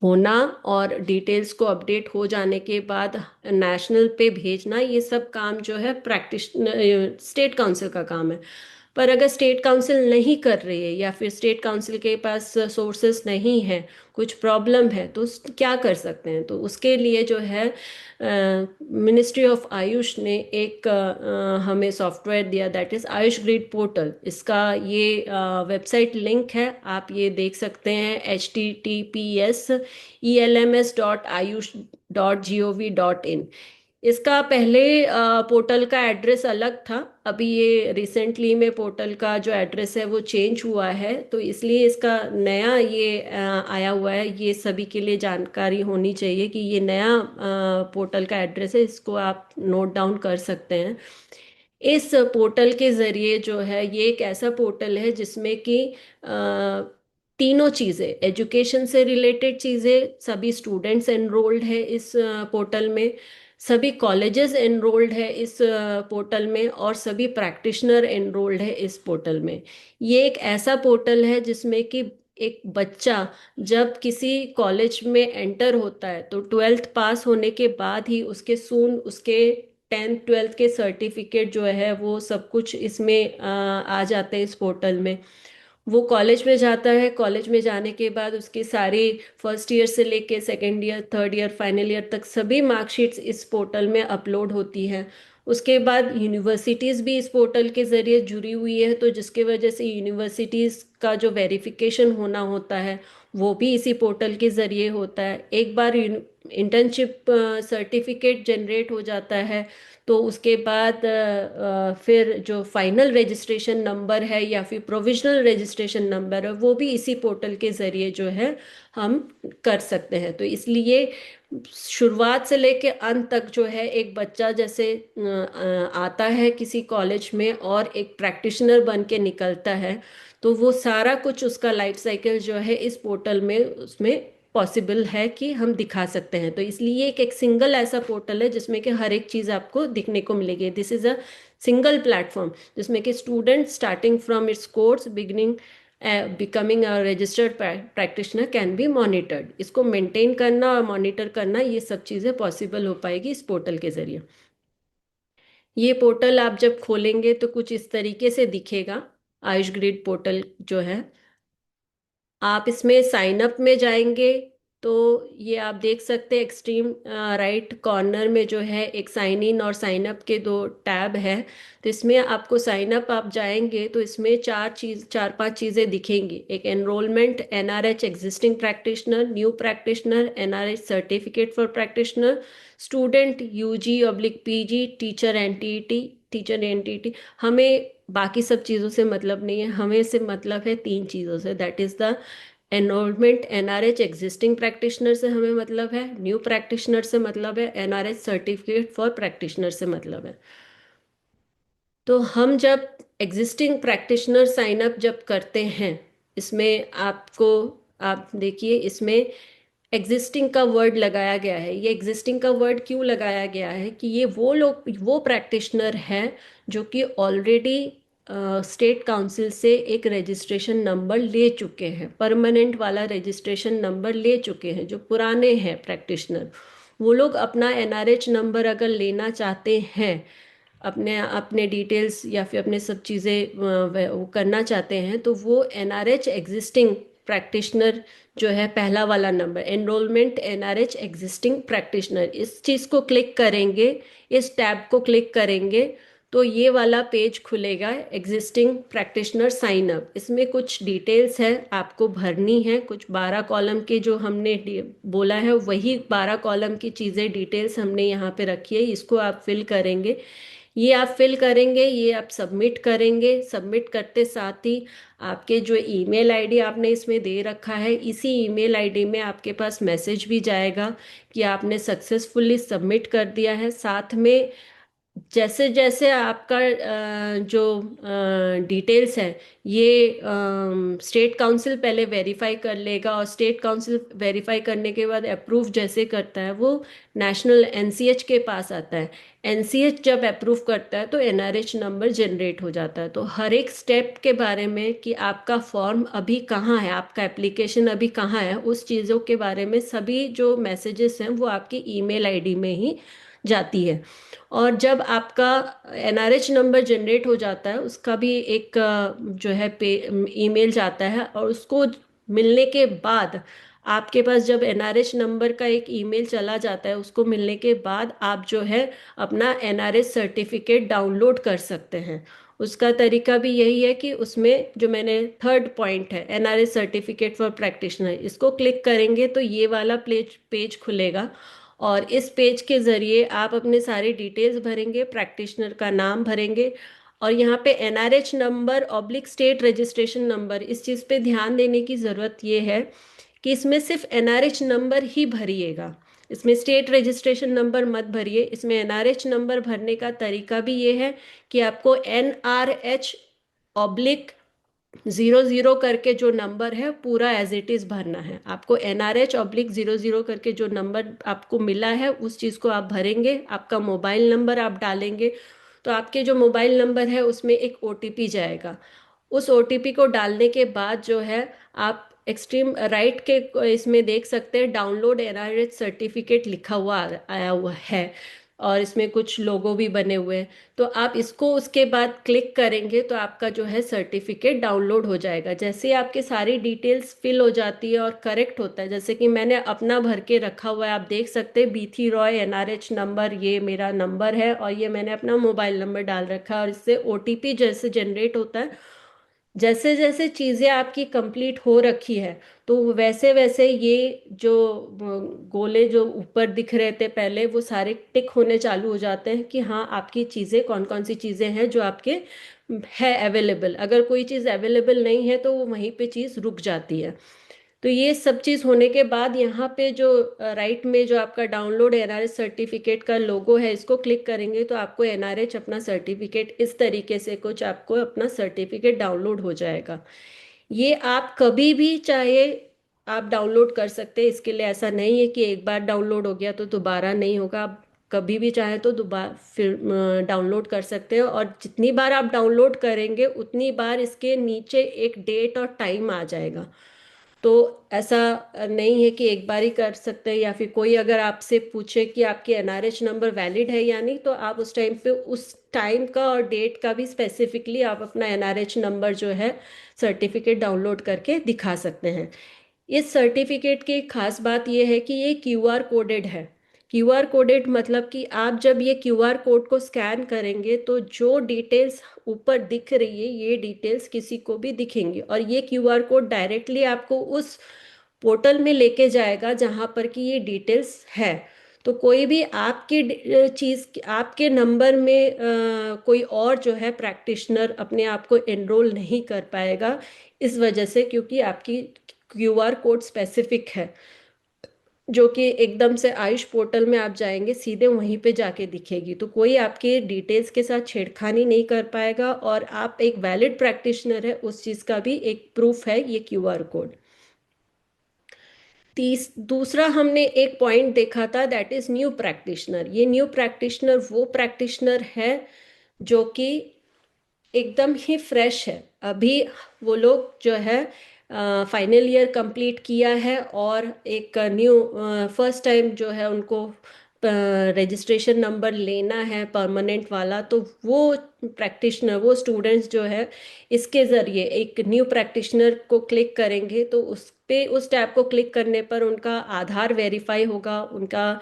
होना, और डिटेल्स को अपडेट हो जाने के बाद नेशनल पे भेजना, ये सब काम जो है प्रैक्टिस स्टेट काउंसिल का काम है। पर अगर स्टेट काउंसिल नहीं कर रही है, या फिर स्टेट काउंसिल के पास सोर्सेस नहीं है, कुछ प्रॉब्लम है, तो क्या कर सकते हैं। तो उसके लिए जो है मिनिस्ट्री ऑफ आयुष ने एक हमें सॉफ्टवेयर दिया, that is Ayush grid portal. इसका ये वेबसाइट लिंक है, आप ये देख सकते हैं, https://elms.ayush.gov.in। इसका पहले पोर्टल का एड्रेस अलग था, अभी ये रिसेंटली में पोर्टल का जो एड्रेस है वो चेंज हुआ है, तो इसलिए इसका नया ये आया हुआ है। ये सभी के लिए जानकारी होनी चाहिए कि ये नया पोर्टल का एड्रेस है, इसको आप नोट डाउन कर सकते हैं। इस पोर्टल के जरिए जो है, ये एक ऐसा पोर्टल है जिसमें कि तीनों चीज़ें, एजुकेशन से रिलेटेड चीज़ें, सभी स्टूडेंट्स एनरोल्ड है इस पोर्टल में, सभी कॉलेजेस एनरोल्ड है इस पोर्टल में, और सभी प्रैक्टिशनर एनरोल्ड है इस पोर्टल में। ये एक ऐसा पोर्टल है जिसमें कि एक बच्चा जब किसी कॉलेज में एंटर होता है तो 12th पास होने के बाद ही उसके सून उसके 10th 12th के सर्टिफिकेट जो है वो सब कुछ इसमें आ जाते हैं इस पोर्टल में। वो कॉलेज में जाता है, कॉलेज में जाने के बाद उसकी सारी फर्स्ट ईयर से लेके second year, third year, final year तक सभी मार्कशीट्स इस पोर्टल में अपलोड होती हैं। उसके बाद यूनिवर्सिटीज़ भी इस पोर्टल के ज़रिए जुड़ी हुई है, तो जिसके वजह से यूनिवर्सिटीज़ का जो वेरिफिकेशन होना होता है वो भी इसी पोर्टल के ज़रिए होता है। एक बार इंटर्नशिप सर्टिफिकेट जनरेट हो जाता है तो उसके बाद फिर जो फाइनल रजिस्ट्रेशन नंबर है या फिर प्रोविजनल रजिस्ट्रेशन नंबर है वो भी इसी पोर्टल के ज़रिए जो है हम कर सकते हैं। तो इसलिए शुरुआत से लेके अंत तक जो है, एक बच्चा जैसे आता है किसी कॉलेज में और एक प्रैक्टिशनर बन के निकलता है, तो वो सारा कुछ उसका लाइफ साइकिल जो है इस पोर्टल में उसमें पॉसिबल है कि हम दिखा सकते हैं। तो इसलिए एक सिंगल ऐसा पोर्टल है जिसमें कि हर एक चीज़ आपको दिखने को मिलेगी। This is a single platform जिसमें कि student starting from its course beginning becoming a registered practitioner can be monitored. इसको मेंटेन करना और मॉनिटर करना, ये सब चीज़ें पॉसिबल हो पाएगी इस पोर्टल के जरिए। ये पोर्टल आप जब खोलेंगे तो कुछ इस तरीके से दिखेगा। आयुष ग्रिड पोर्टल जो है, आप इसमें साइन अप में जाएंगे तो ये आप देख सकते हैं एक्सट्रीम राइट कॉर्नर में जो है एक साइन इन और साइन अप के दो टैब है। तो इसमें आपको साइन अप आप जाएंगे तो इसमें चार पांच चीज़ें दिखेंगी। एक enrolment, NRH existing practitioner, new practitioner, NRH certificate for practitioner, student, UG oblique PG, teacher NTT, teacher NTT. हमें बाकी सब चीज़ों से मतलब नहीं है, हमें सिर्फ मतलब है तीन चीज़ों से, that is the enrolment. NRH existing practitioner से हमें मतलब है, न्यू प्रैक्टिशनर से मतलब है, एनआरएच सर्टिफिकेट फॉर प्रैक्टिशनर से मतलब है। तो हम जब एग्जिस्टिंग प्रैक्टिशनर साइन अप जब करते हैं, इसमें आपको, आप देखिए इसमें एग्जिस्टिंग का वर्ड लगाया गया है। ये एग्जिस्टिंग का वर्ड क्यों लगाया गया है कि ये वो लोग, वो प्रैक्टिशनर हैं जो कि ऑलरेडी स्टेट काउंसिल से एक रजिस्ट्रेशन नंबर ले चुके हैं, परमानेंट वाला रजिस्ट्रेशन नंबर ले चुके हैं। जो पुराने हैं प्रैक्टिशनर, वो लोग अपना एनआरएच नंबर अगर लेना चाहते हैं, अपने अपने डिटेल्स या फिर अपने सब चीज़ें वो करना चाहते हैं, तो वो एनआरएच एग्जिस्टिंग प्रैक्टिशनर जो है, पहला वाला number enrolment NRH existing practitioner, इस चीज़ को क्लिक करेंगे, इस टैब को क्लिक करेंगे तो ये वाला पेज खुलेगा, एग्जिस्टिंग प्रैक्टिशनर साइन अप। इसमें कुछ डिटेल्स है आपको भरनी है, कुछ 12 कॉलम के जो हमने बोला है वही 12 कॉलम की चीज़ें डिटेल्स हमने यहाँ पे रखी है, इसको आप फिल करेंगे। ये आप फिल करेंगे, ये आप सबमिट करेंगे। सबमिट करते साथ ही आपके जो ईमेल आईडी आपने इसमें दे रखा है, इसी ईमेल आईडी में आपके पास मैसेज भी जाएगा कि आपने सक्सेसफुली सबमिट कर दिया है। साथ में जैसे जैसे आपका जो डिटेल्स है, ये स्टेट काउंसिल पहले वेरीफाई कर लेगा, और स्टेट काउंसिल वेरीफाई करने के बाद अप्रूव जैसे करता है वो नेशनल एनसीएच के पास आता है। एनसीएच जब अप्रूव करता है तो एनआरएच नंबर जनरेट हो जाता है। तो हर एक स्टेप के बारे में कि आपका फॉर्म अभी कहाँ है, आपका एप्लीकेशन अभी कहाँ है, उस चीज़ों के बारे में सभी जो मैसेजेस हैं वो आपकी ईमेल आईडी में ही जाती है। और जब आपका एनआरएच नंबर जनरेट हो जाता है, उसका भी एक जो है पे ईमेल जाता है, और उसको मिलने के बाद आपके पास जब एनआरएच नंबर का एक ईमेल चला जाता है, उसको मिलने के बाद आप जो है अपना एनआरएच सर्टिफिकेट डाउनलोड कर सकते हैं। उसका तरीका भी यही है कि उसमें जो मैंने थर्ड पॉइंट है, एनआरएच सर्टिफिकेट फॉर प्रैक्टिशनर, इसको क्लिक करेंगे तो ये वाला पेज पेज खुलेगा, और इस पेज के ज़रिए आप अपने सारे डिटेल्स भरेंगे, प्रैक्टिशनर का नाम भरेंगे, और यहाँ पे NRH number oblique state registration number, इस चीज़ पे ध्यान देने की ज़रूरत ये है कि इसमें सिर्फ एनआरएच नंबर ही भरिएगा। इसमें स्टेट रजिस्ट्रेशन नंबर मत भरिए। इसमें एनआरएच नंबर भरने का तरीका भी ये है कि आपको NRH/00 करके जो नंबर है पूरा एज इट इज भरना है। आपको NRH/00 करके जो नंबर आपको मिला है उस चीज को आप भरेंगे। आपका मोबाइल नंबर आप डालेंगे तो आपके जो मोबाइल नंबर है उसमें एक ओटीपी जाएगा। उस ओटीपी को डालने के बाद जो है आप एक्सट्रीम राइट के इसमें देख सकते हैं डाउनलोड एनआरएच सर्टिफिकेट लिखा हुआ आया हुआ है, और इसमें कुछ लोगो भी बने हुए हैं। तो आप इसको उसके बाद क्लिक करेंगे तो आपका जो है सर्टिफिकेट डाउनलोड हो जाएगा। जैसे ही आपकी सारी डिटेल्स फिल हो जाती है और करेक्ट होता है, जैसे कि मैंने अपना भर के रखा हुआ है, आप देख सकते हैं बीथी रॉय एनआरएच नंबर, ये मेरा नंबर है और ये मैंने अपना मोबाइल नंबर डाल रखा है, और इससे ओटीपी जैसे जनरेट होता है। जैसे जैसे चीजें आपकी कंप्लीट हो रखी है तो वैसे वैसे ये जो गोले जो ऊपर दिख रहे थे पहले वो सारे टिक होने चालू हो जाते हैं कि हाँ आपकी चीजें कौन कौन सी चीजें हैं जो आपके है अवेलेबल। अगर कोई चीज अवेलेबल नहीं है तो वो वहीं पे चीज रुक जाती है। तो ये सब चीज होने के बाद यहाँ पे जो राइट में जो आपका डाउनलोड एनआरएच सर्टिफिकेट का लोगो है इसको क्लिक करेंगे तो आपको एनआरएच अपना सर्टिफिकेट इस तरीके से कुछ आपको अपना सर्टिफिकेट डाउनलोड हो जाएगा। ये आप कभी भी चाहे आप डाउनलोड कर सकते हैं। इसके लिए ऐसा नहीं है कि एक बार डाउनलोड हो गया तो दोबारा नहीं होगा। आप कभी भी चाहे तो दोबारा फिर डाउनलोड कर सकते हैं, और जितनी बार आप डाउनलोड करेंगे उतनी बार इसके नीचे एक डेट और टाइम आ जाएगा। तो ऐसा नहीं है कि एक बार ही कर सकते हैं, या फिर कोई अगर आपसे पूछे कि आपकी एनआरएच नंबर वैलिड है या नहीं तो आप उस टाइम पे उस टाइम का और डेट का भी स्पेसिफिकली आप अपना एनआरएच नंबर जो है सर्टिफिकेट डाउनलोड करके दिखा सकते हैं। इस सर्टिफिकेट की एक खास बात यह है कि ये क्यूआर कोडेड है। क्यूआर कोडेड मतलब कि आप जब ये क्यूआर कोड को स्कैन करेंगे तो जो डिटेल्स ऊपर दिख रही है ये डिटेल्स किसी को भी दिखेंगी, और ये क्यूआर कोड डायरेक्टली आपको उस पोर्टल में लेके जाएगा जहां पर कि ये डिटेल्स है। तो कोई भी आपकी चीज आपके नंबर में कोई और जो है प्रैक्टिशनर अपने आप को एनरोल नहीं कर पाएगा, इस वजह से क्योंकि आपकी क्यूआर कोड स्पेसिफिक है, जो कि एकदम से आयुष पोर्टल में आप जाएंगे सीधे वहीं पे जाके दिखेगी। तो कोई आपके डिटेल्स के साथ छेड़खानी नहीं कर पाएगा, और आप एक वैलिड प्रैक्टिशनर है उस चीज का भी एक प्रूफ है ये क्यूआर कोड। दूसरा हमने एक पॉइंट देखा था, दैट इज न्यू प्रैक्टिशनर। ये न्यू प्रैक्टिशनर वो प्रैक्टिशनर है जो कि एकदम ही फ्रेश है। अभी वो लोग जो है फाइनल ईयर कंप्लीट किया है और एक न्यू फर्स्ट टाइम जो है उनको रजिस्ट्रेशन नंबर लेना है परमानेंट वाला। तो वो प्रैक्टिशनर वो स्टूडेंट्स जो है इसके ज़रिए एक न्यू प्रैक्टिशनर को क्लिक करेंगे तो उस पे उस टैब को क्लिक करने पर उनका आधार वेरीफाई होगा, उनका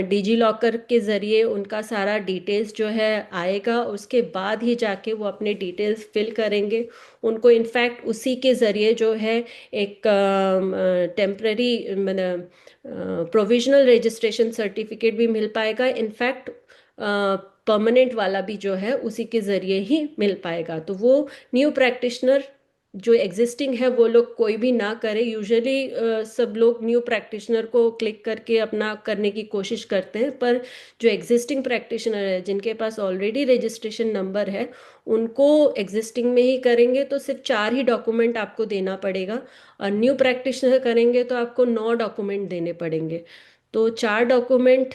डिजी लॉकर के ज़रिए उनका सारा डिटेल्स जो है आएगा, उसके बाद ही जाके वो अपने डिटेल्स फिल करेंगे। उनको इनफैक्ट उसी के ज़रिए जो है एक टेम्पररी प्रोविजनल रजिस्ट्रेशन सर्टिफिकेट भी मिल पाएगा। इनफैक्ट परमानेंट वाला भी जो है उसी के ज़रिए ही मिल पाएगा। तो वो न्यू प्रैक्टिशनर जो एग्जिस्टिंग है वो लोग कोई भी ना करे। यूजुअली सब लोग न्यू प्रैक्टिशनर को क्लिक करके अपना करने की कोशिश करते हैं, पर जो एग्जिस्टिंग प्रैक्टिशनर है जिनके पास ऑलरेडी रजिस्ट्रेशन नंबर है उनको एग्जिस्टिंग में ही करेंगे तो सिर्फ 4 ही डॉक्यूमेंट आपको देना पड़ेगा, और न्यू प्रैक्टिशनर करेंगे तो आपको 9 डॉक्यूमेंट देने पड़ेंगे। तो 4 डॉक्यूमेंट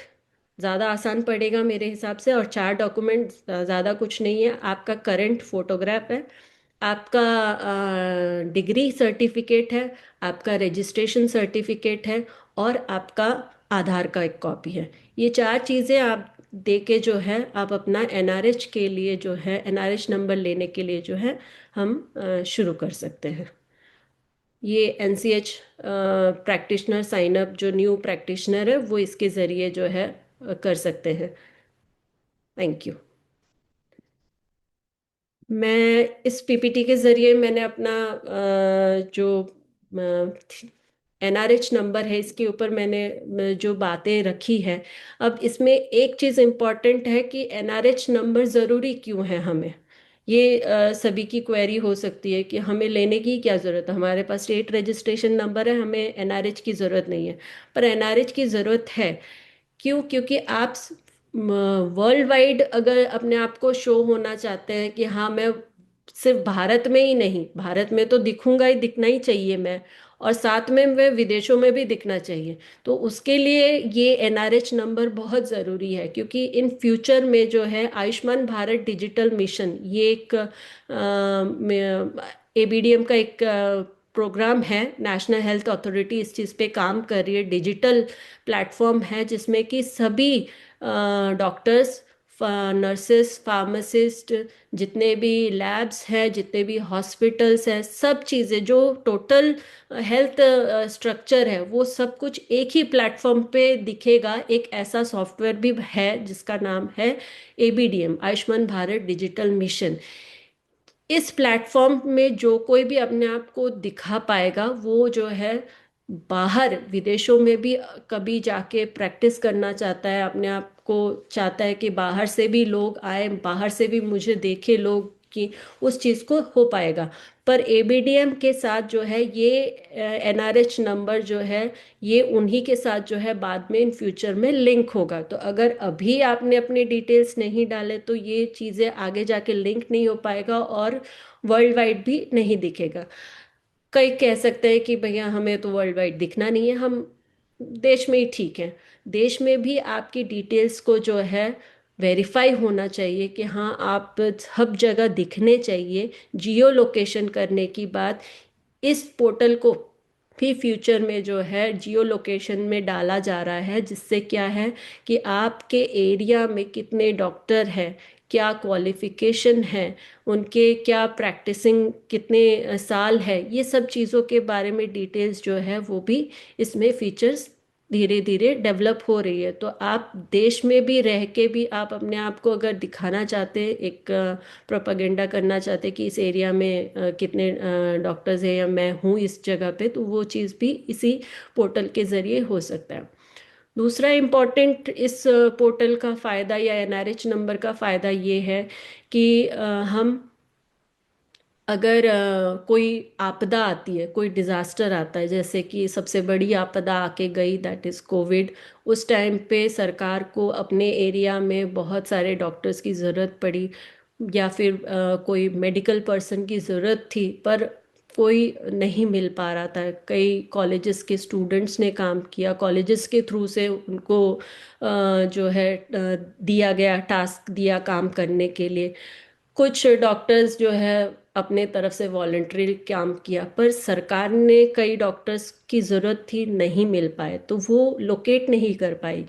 ज़्यादा आसान पड़ेगा मेरे हिसाब से, और 4 डॉक्यूमेंट ज़्यादा कुछ नहीं है। आपका करंट फोटोग्राफ है, आपका डिग्री सर्टिफिकेट है, आपका रजिस्ट्रेशन सर्टिफिकेट है, और आपका आधार का एक कॉपी है। ये 4 चीज़ें आप दे के जो है आप अपना एनआरएच के लिए जो है एनआरएच नंबर लेने के लिए जो है हम शुरू कर सकते हैं। ये एनसीएच प्रैक्टिशनर साइन अप जो न्यू प्रैक्टिशनर है वो इसके ज़रिए जो है कर सकते हैं। Thank you. मैं इस पीपीटी के ज़रिए मैंने अपना जो एनआरएच नंबर है इसके ऊपर मैंने जो बातें रखी है। अब इसमें एक चीज़ इम्पॉर्टेंट है कि एनआरएच नंबर ज़रूरी क्यों है हमें। ये सभी की क्वेरी हो सकती है कि हमें लेने की क्या ज़रूरत है, हमारे पास स्टेट रजिस्ट्रेशन नंबर है, हमें एनआरएच की ज़रूरत नहीं है। पर एनआरएच की ज़रूरत है। क्यों? क्योंकि आप वर्ल्ड वाइड अगर अपने आप को शो होना चाहते हैं कि हाँ मैं सिर्फ भारत में ही नहीं, भारत में तो दिखूंगा ही, दिखना ही चाहिए मैं, और साथ में मैं विदेशों में भी दिखना चाहिए, तो उसके लिए ये एनआरएच नंबर बहुत ज़रूरी है। क्योंकि इन फ्यूचर में जो है आयुष्मान भारत डिजिटल मिशन, ये एक एबीडीएम का एक प्रोग्राम है, नेशनल हेल्थ अथॉरिटी इस चीज़ पे काम कर रही है। डिजिटल प्लेटफॉर्म है जिसमें कि सभी डॉक्टर्स, नर्सेस, फार्मासिस्ट, जितने भी लैब्स हैं, जितने भी हॉस्पिटल्स हैं, सब चीज़ें जो टोटल हेल्थ स्ट्रक्चर है, वो सब कुछ एक ही प्लेटफॉर्म पे दिखेगा। एक ऐसा सॉफ्टवेयर भी है जिसका नाम है ABDM, Ayushman Bharat digital mission. इस प्लेटफॉर्म में जो कोई भी अपने आप को दिखा पाएगा, वो जो है बाहर विदेशों में भी कभी जाके प्रैक्टिस करना चाहता है, अपने आप को चाहता है कि बाहर से भी लोग आए, बाहर से भी मुझे देखे लोग, कि उस चीज़ को हो पाएगा। पर एबीडीएम के साथ जो है ये एनआरएच नंबर जो है, ये उन्हीं के साथ जो है बाद में इन फ्यूचर में लिंक होगा। तो अगर अभी आपने अपने डिटेल्स नहीं डाले तो ये चीज़ें आगे जाके लिंक नहीं हो पाएगा और वर्ल्ड वाइड भी नहीं दिखेगा। कई कह सकते हैं कि भैया हमें तो वर्ल्ड वाइड दिखना नहीं है, हम देश में ही ठीक है। देश में भी आपकी डिटेल्स को जो है वेरीफाई होना चाहिए कि हाँ आप सब जगह दिखने चाहिए। जियो लोकेशन करने की बात इस पोर्टल को भी फ्यूचर में जो है जियो लोकेशन में डाला जा रहा है, जिससे क्या है कि आपके एरिया में कितने डॉक्टर हैं, क्या क्वालिफिकेशन है, उनके क्या प्रैक्टिसिंग कितने साल है, ये सब चीज़ों के बारे में डिटेल्स जो है वो भी इसमें फीचर्स धीरे धीरे डेवलप हो रही है। तो आप देश में भी रह के भी आप अपने आप को अगर दिखाना चाहते हैं, एक प्रोपागेंडा करना चाहते हैं कि इस एरिया में कितने डॉक्टर्स हैं या मैं हूँ इस जगह पे, तो वो चीज़ भी इसी पोर्टल के ज़रिए हो सकता है। दूसरा इम्पोर्टेंट इस पोर्टल का फ़ायदा या एनआरएच नंबर का फ़ायदा ये है कि हम अगर कोई आपदा आती है, कोई डिजास्टर आता है, जैसे कि सबसे बड़ी आपदा आके गई दैट इज कोविड, उस टाइम पे सरकार को अपने एरिया में बहुत सारे डॉक्टर्स की ज़रूरत पड़ी, या फिर कोई मेडिकल पर्सन की ज़रूरत थी, पर कोई नहीं मिल पा रहा था। कई कॉलेजेस के स्टूडेंट्स ने काम किया, कॉलेजेस के थ्रू से उनको जो है दिया गया, टास्क दिया काम करने के लिए। कुछ डॉक्टर्स जो है अपने तरफ से वॉलंटरी काम किया, पर सरकार ने कई डॉक्टर्स की ज़रूरत थी, नहीं मिल पाए, तो वो लोकेट नहीं कर पाई।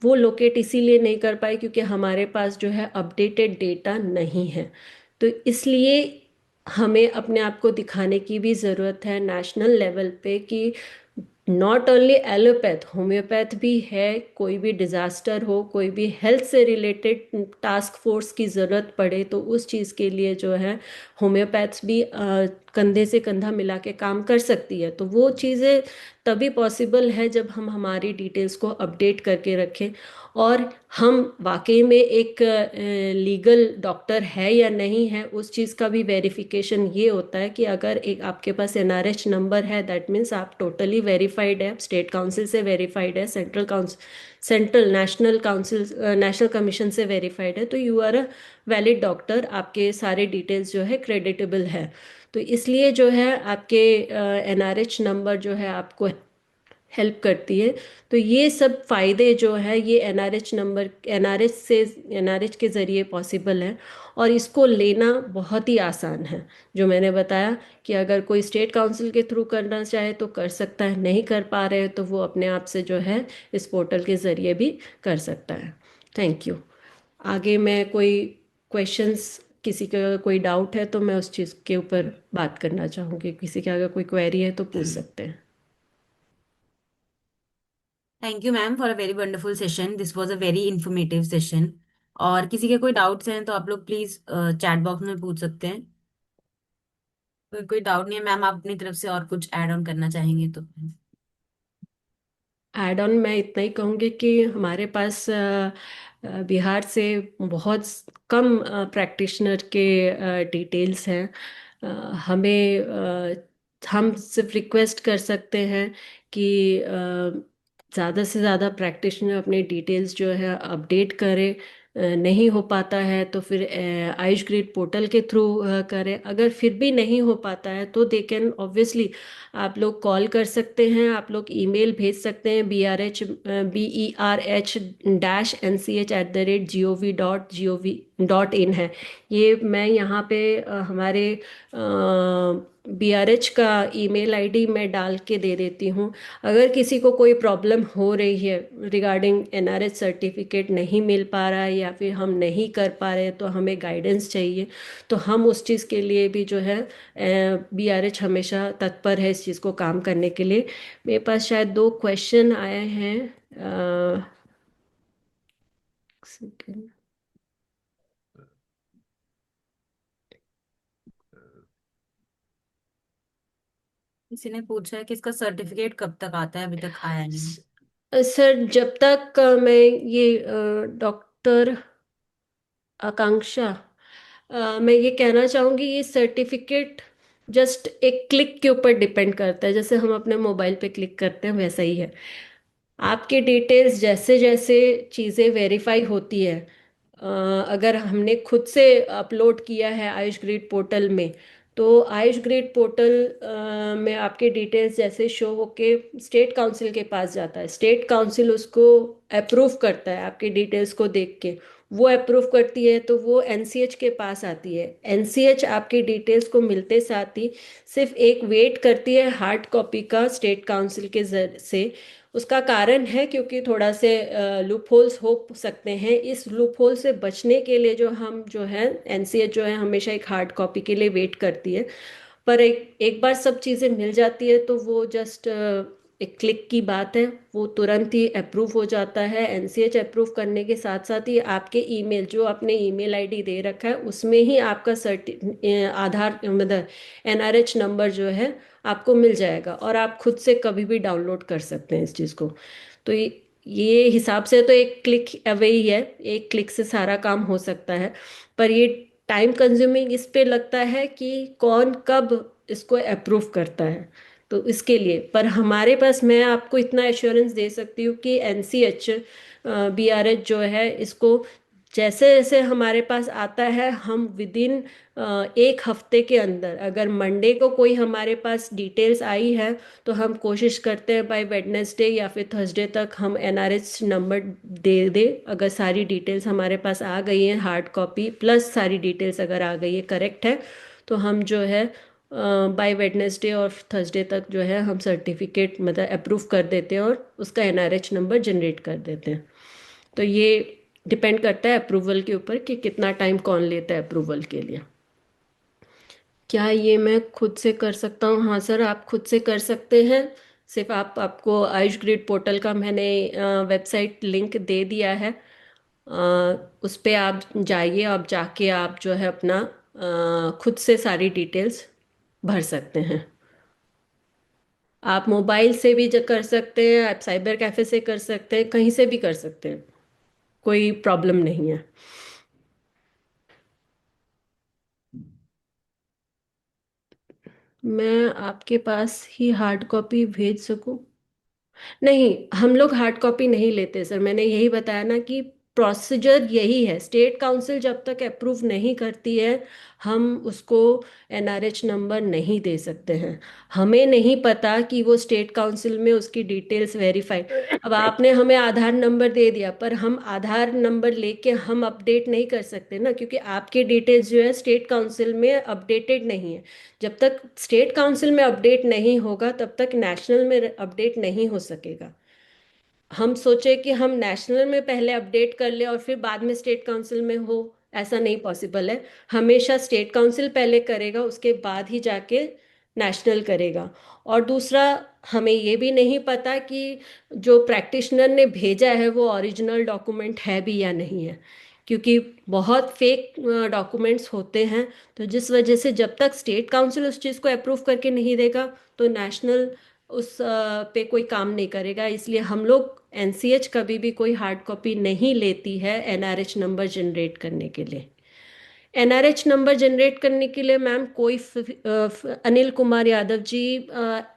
वो लोकेट इसीलिए नहीं कर पाई क्योंकि हमारे पास जो है अपडेटेड डेटा नहीं है। तो इसलिए हमें अपने आप को दिखाने की भी ज़रूरत है नेशनल लेवल पे कि नॉट ओनली एलोपैथ, होम्योपैथ भी है। कोई भी डिजास्टर हो, कोई भी हेल्थ से रिलेटेड टास्क फोर्स की ज़रूरत पड़े, तो उस चीज़ के लिए जो है होम्योपैथ्स भी कंधे से कंधा मिला के काम कर सकती है। तो वो चीज़ें तभी पॉसिबल है जब हम हमारी डिटेल्स को अपडेट करके रखें, और हम वाकई में एक लीगल डॉक्टर है या नहीं है, उस चीज़ का भी वेरिफिकेशन ये होता है कि अगर एक आपके पास एनआरएच नंबर है, दैट मीन्स आप टोटली वेरीफाइड है, स्टेट काउंसिल से वेरीफाइड है, central council, central national council, national commission से वेरीफाइड है, तो you are a valid doctor, आपके सारे डिटेल्स जो है क्रेडिटेबल है। तो इसलिए जो है आपके एनआरएच नंबर जो है आपको हेल्प करती है। तो ये सब फायदे जो है ये एनआरएच नंबर, एनआरएच से, एनआरएच के ज़रिए पॉसिबल है। और इसको लेना बहुत ही आसान है। जो मैंने बताया कि अगर कोई स्टेट काउंसिल के थ्रू करना चाहे तो कर सकता है, नहीं कर पा रहे तो वो अपने आप से जो है इस पोर्टल के ज़रिए भी कर सकता है। Thank you. आगे मैं कोई क्वेश्चंस, किसी का कोई डाउट है तो मैं उस चीज़ के ऊपर बात करना चाहूँगी, किसी का अगर कोई क्वेरी है तो पूछ सकते हैं। Thank you ma'am for a very wonderful session, this was a very informative session. और किसी के कोई डाउट्स हैं तो आप लोग प्लीज चैट बॉक्स में पूछ सकते हैं। कोई डाउट नहीं है मैम, आप अपनी तरफ से और कुछ ऐड ऑन करना चाहेंगे तो। एड ऑन मैं इतना ही कहूँगी कि हमारे पास बिहार से बहुत कम प्रैक्टिशनर के डिटेल्स हैं। अ, हमें हम सिर्फ रिक्वेस्ट कर सकते हैं कि ज़्यादा से ज़्यादा प्रैक्टिशनर अपने डिटेल्स जो है अपडेट करें। नहीं हो पाता है तो फिर आयुष ग्रिड पोर्टल के थ्रू करें। अगर फिर भी नहीं हो पाता है तो दे कैन ऑब्वियसली आप लोग कॉल कर सकते हैं, आप लोग ईमेल भेज सकते हैं। BRH BERH-NCH@gov.in है। ये मैं यहाँ पे हमारे BRH का ईमेल आईडी मैं डाल के दे देती हूँ। अगर किसी को कोई प्रॉब्लम हो रही है रिगार्डिंग NRH सर्टिफिकेट नहीं मिल पा रहा है या फिर हम नहीं कर पा रहे हैं तो हमें गाइडेंस चाहिए, तो हम उस चीज़ के लिए भी जो है BRH हमेशा तत्पर है इस चीज़ को काम करने के लिए। मेरे पास शायद 2 क्वेश्चन आए हैं। सेकंड। किसी ने पूछा है कि इसका सर्टिफिकेट कब तक आता है, अभी तक आया नहीं। सर जब तक मैं ये डॉक्टर आकांक्षा, मैं ये कहना चाहूँगी ये सर्टिफिकेट जस्ट एक क्लिक के ऊपर डिपेंड करता है। जैसे हम अपने मोबाइल पे क्लिक करते हैं वैसा ही है। आपके डिटेल्स जैसे जैसे चीज़ें वेरीफाई होती है, अ, अगर हमने खुद से अपलोड किया है आयुष ग्रिड पोर्टल में, तो आयुष ग्रिड पोर्टल में आपके डिटेल्स जैसे शो होके स्टेट काउंसिल के पास जाता है। स्टेट काउंसिल उसको अप्रूव करता है आपके डिटेल्स को देख के। वो अप्रूव करती है तो वो NCH के पास आती है। NCH आपके डिटेल्स को मिलते साथ ही सिर्फ एक वेट करती है हार्ड कॉपी का स्टेट काउंसिल के से। उसका कारण है क्योंकि थोड़ा से लूप होल्स हो सकते हैं। इस लूप होल से बचने के लिए जो हम जो है NCH जो है हमेशा एक हार्ड कॉपी के लिए वेट करती है। पर एक एक बार सब चीज़ें मिल जाती है तो वो जस्ट एक क्लिक की बात है, वो तुरंत ही अप्रूव हो जाता है। NCH अप्रूव करने के साथ साथ ही आपके ईमेल जो आपने ईमेल आईडी दे रखा है उसमें ही आपका आधार मतलब NRH नंबर जो है आपको मिल जाएगा और आप खुद से कभी भी डाउनलोड कर सकते हैं इस चीज़ को। तो ये हिसाब से तो एक क्लिक अवे ही है, एक क्लिक से सारा काम हो सकता है। पर ये टाइम कंज्यूमिंग इस पे लगता है कि कौन कब इसको अप्रूव करता है। तो इसके लिए पर हमारे पास मैं आपको इतना एश्योरेंस दे सकती हूँ कि NCH BRH जो है इसको जैसे जैसे हमारे पास आता है हम विद इन 1 हफ्ते के अंदर, अगर मंडे को कोई हमारे पास डिटेल्स आई है तो हम कोशिश करते हैं बाय वेडनेसडे या फिर थर्सडे तक हम NRH नंबर दे दे। अगर सारी डिटेल्स हमारे पास आ गई हैं हार्ड कॉपी प्लस सारी डिटेल्स अगर आ गई है करेक्ट है तो हम जो है बाय वेडनेसडे और थर्सडे तक जो है हम सर्टिफिकेट मतलब अप्रूव कर देते हैं और उसका NRH नंबर जनरेट कर देते हैं। तो ये डिपेंड करता है अप्रूवल के ऊपर कि कितना टाइम कौन लेता है अप्रूवल के लिए। क्या ये मैं खुद से कर सकता हूँ? हाँ सर, आप खुद से कर सकते हैं। सिर्फ आपको आयुष ग्रिड पोर्टल का मैंने वेबसाइट लिंक दे दिया है। उस पे आप जाइए, आप जाके आप जो है अपना खुद से सारी डिटेल्स भर सकते हैं। आप मोबाइल से भी कर सकते हैं, आप साइबर कैफे से कर सकते हैं, कहीं से भी कर सकते हैं, कोई प्रॉब्लम नहीं है। मैं आपके पास ही हार्ड कॉपी भेज सकूं? नहीं, हम लोग हार्ड कॉपी नहीं लेते सर। मैंने यही बताया ना कि प्रोसीजर यही है। स्टेट काउंसिल जब तक अप्रूव नहीं करती है हम उसको NRH नंबर नहीं दे सकते हैं। हमें नहीं पता कि वो स्टेट काउंसिल में उसकी डिटेल्स वेरीफाई। अब आपने हमें आधार नंबर दे दिया पर हम आधार नंबर लेके हम अपडेट नहीं कर सकते ना, क्योंकि आपके डिटेल्स जो है स्टेट काउंसिल में अपडेटेड नहीं है। जब तक स्टेट काउंसिल में अपडेट नहीं होगा तब तक नेशनल में अपडेट नहीं हो सकेगा। हम सोचे कि हम नेशनल में पहले अपडेट कर ले और फिर बाद में स्टेट काउंसिल में हो, ऐसा नहीं पॉसिबल है। हमेशा स्टेट काउंसिल पहले करेगा उसके बाद ही जाके नेशनल करेगा। और दूसरा, हमें ये भी नहीं पता कि जो प्रैक्टिशनर ने भेजा है वो ओरिजिनल डॉक्यूमेंट है भी या नहीं है, क्योंकि बहुत फेक डॉक्यूमेंट्स होते हैं। तो जिस वजह से जब तक स्टेट काउंसिल उस चीज़ को अप्रूव करके नहीं देगा तो नेशनल पे कोई काम नहीं करेगा। इसलिए हम लोग एनसीएच कभी भी कोई हार्ड कॉपी नहीं लेती है एनआरएच नंबर जनरेट करने के लिए। एनआरएच नंबर जनरेट करने के लिए ma'am Anil Kumar Yadav ji,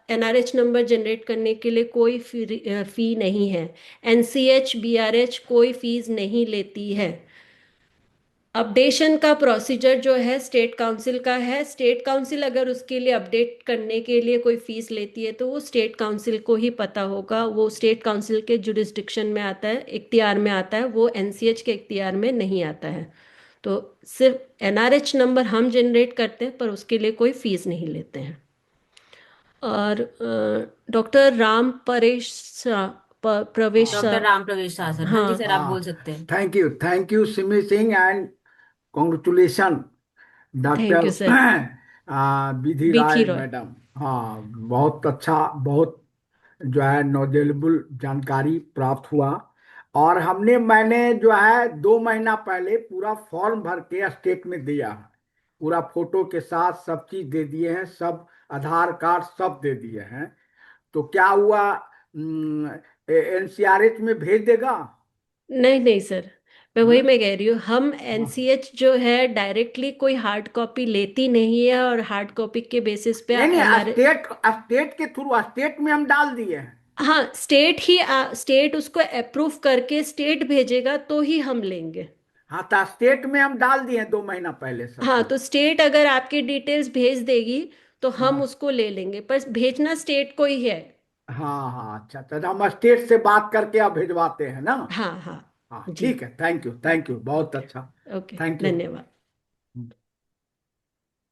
एनआरएच number generate करने के लिए कोई फी नहीं है। एनसीएच बीआरएच कोई फीस नहीं लेती है। अपडेशन का प्रोसीजर जो है स्टेट काउंसिल का है। स्टेट काउंसिल अगर उसके लिए अपडेट करने के लिए कोई फीस लेती है तो वो स्टेट काउंसिल को ही पता होगा, वो स्टेट काउंसिल के जुरिस्डिक्शन में आता है, इख्तियार में आता है, वो एनसीएच के इख्तियार में नहीं आता है। तो सिर्फ एनआरएच नंबर हम जनरेट करते हैं पर उसके लिए कोई फीस नहीं लेते हैं। और डॉक्टर राम परेश प्रवेश डॉक्टर राम प्रवेश शाह सर, हाँ जी हाँ। सर, आप बोल हाँ, सकते हैं। Thank you Simi Singh and congratulation thank doctor you sir. Vidhi Bithi Rai Roy. Madam. हाँ, बहुत अच्छा, बहुत जो है नॉलेजेबल जानकारी प्राप्त हुआ। और मैंने जो है 2 महीना पहले पूरा फॉर्म भर के स्टेट में दिया है। पूरा फोटो के साथ सब चीज दे दिए हैं, सब आधार कार्ड सब दे दिए हैं। तो क्या हुआ, एनसीआरएच में भेज देगा? नहीं नहीं सर, हाँ, मैं कह रही हूँ हम हाँ। एनसीएच जो है डायरेक्टली कोई हार्ड कॉपी लेती नहीं है, और हार्ड कॉपी के बेसिस पे नहीं नहीं, एनआर। स्टेट के थ्रू स्टेट में हम डाल दिए हैं। हाँ, स्टेट उसको अप्रूव करके स्टेट भेजेगा तो ही हम लेंगे। हाँ, तो स्टेट में हम डाल दिए हैं 2 महीना पहले सब हाँ, कुछ। तो स्टेट अगर आपकी डिटेल्स भेज देगी तो हम हाँ, उसको ले लेंगे, पर भेजना स्टेट को ही है। हाँ, हाँ, अच्छा, तो हम स्टेट से बात करके अब भिजवाते हैं ना। हाँ हाँ। हाँ, जी। ठीक है, थैंक यू, बहुत ओके। अच्छा। Okay, thank you. धन्यवाद।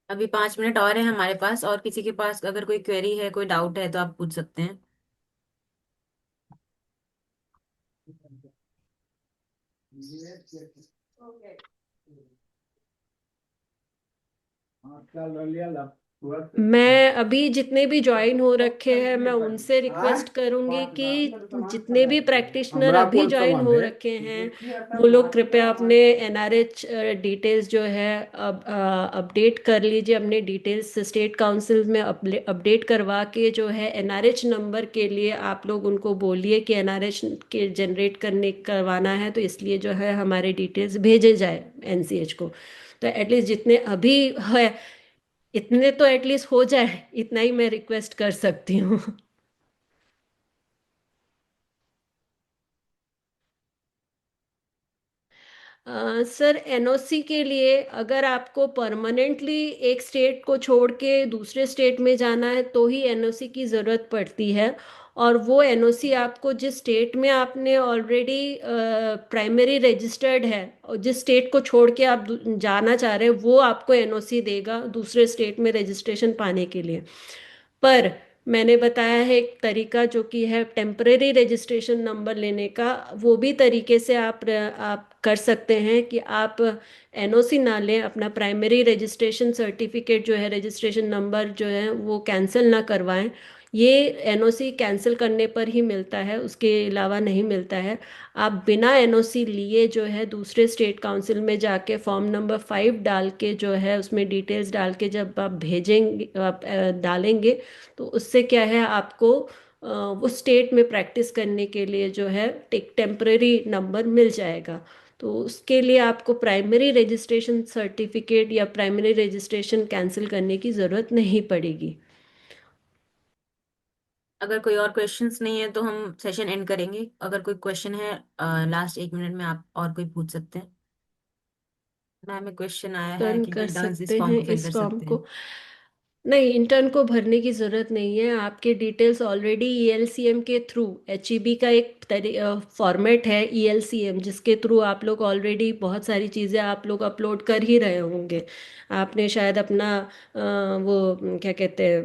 अभी 5 मिनट और है हमारे पास, और किसी के पास अगर कोई क्वेरी है, कोई डाउट है तो आप पूछ सकते हैं। मैं अभी जितने भी ज्वाइन हो रखे हैं मैं उनसे रिक्वेस्ट करूंगी कि जितने भी प्रैक्टिशनर हमरा अभी कौन ज्वाइन संबंध हो है? रखे हैं वो लोग कृपया अपने एनआरएच डिटेल्स जो है अब अपडेट कर लीजिए। अपने डिटेल्स स्टेट काउंसिल में अपडेट करवा के जो है एनआरएच नंबर के लिए आप लोग उनको बोलिए कि एनआरएच के जनरेट करवाना है, तो इसलिए जो है हमारे डिटेल्स भेजे जाए एनसीएच को। तो एटलीस्ट जितने अभी है इतने तो एटलीस्ट हो जाए, इतना ही मैं रिक्वेस्ट कर सकती हूँ। सर, एनओसी के लिए अगर आपको परमानेंटली एक स्टेट को छोड़ के दूसरे स्टेट में जाना है तो ही एनओसी की ज़रूरत पड़ती है। और वो एनओसी आपको जिस स्टेट में आपने ऑलरेडी प्राइमरी रजिस्टर्ड है और जिस स्टेट को छोड़ के आप जाना चाह रहे हैं वो आपको एनओसी देगा दूसरे स्टेट में रजिस्ट्रेशन पाने के लिए। पर मैंने बताया है एक तरीका जो कि है टेम्परेरी रजिस्ट्रेशन नंबर लेने का, वो भी तरीके से आप कर सकते हैं कि आप एनओसी ना लें, अपना प्राइमरी रजिस्ट्रेशन सर्टिफिकेट जो है रजिस्ट्रेशन नंबर जो है वो कैंसिल ना करवाएं। ये एनओसी कैंसिल करने पर ही मिलता है, उसके अलावा नहीं मिलता है। आप बिना एनओसी लिए जो है दूसरे स्टेट काउंसिल में जाके फॉर्म नंबर 5 डाल के जो है उसमें डिटेल्स डाल के जब आप भेजेंगे, आप डालेंगे, तो उससे क्या है आपको उस स्टेट में प्रैक्टिस करने के लिए जो है एक टेम्पररी नंबर मिल जाएगा। तो उसके लिए आपको प्राइमरी रजिस्ट्रेशन सर्टिफिकेट या प्राइमरी रजिस्ट्रेशन कैंसिल करने की ज़रूरत नहीं पड़ेगी। अगर कोई और क्वेश्चंस नहीं है तो हम सेशन एंड करेंगे। अगर कोई क्वेश्चन है लास्ट 1 मिनट में आप और कोई पूछ सकते हैं। मैम, एक क्वेश्चन आया है टर्न कि कर इंटर्न्स इस सकते फॉर्म हैं को फिल कर इस फॉर्म सकते को। हैं। नहीं, इंटर्न को भरने की ज़रूरत नहीं है। आपके डिटेल्स ऑलरेडी ईएलसीएम के थ्रू, एचईबी का एक फॉर्मेट है ईएलसीएम, जिसके थ्रू आप लोग ऑलरेडी बहुत सारी चीज़ें आप लोग अपलोड कर ही रहे होंगे। आपने शायद अपना वो क्या कहते हैं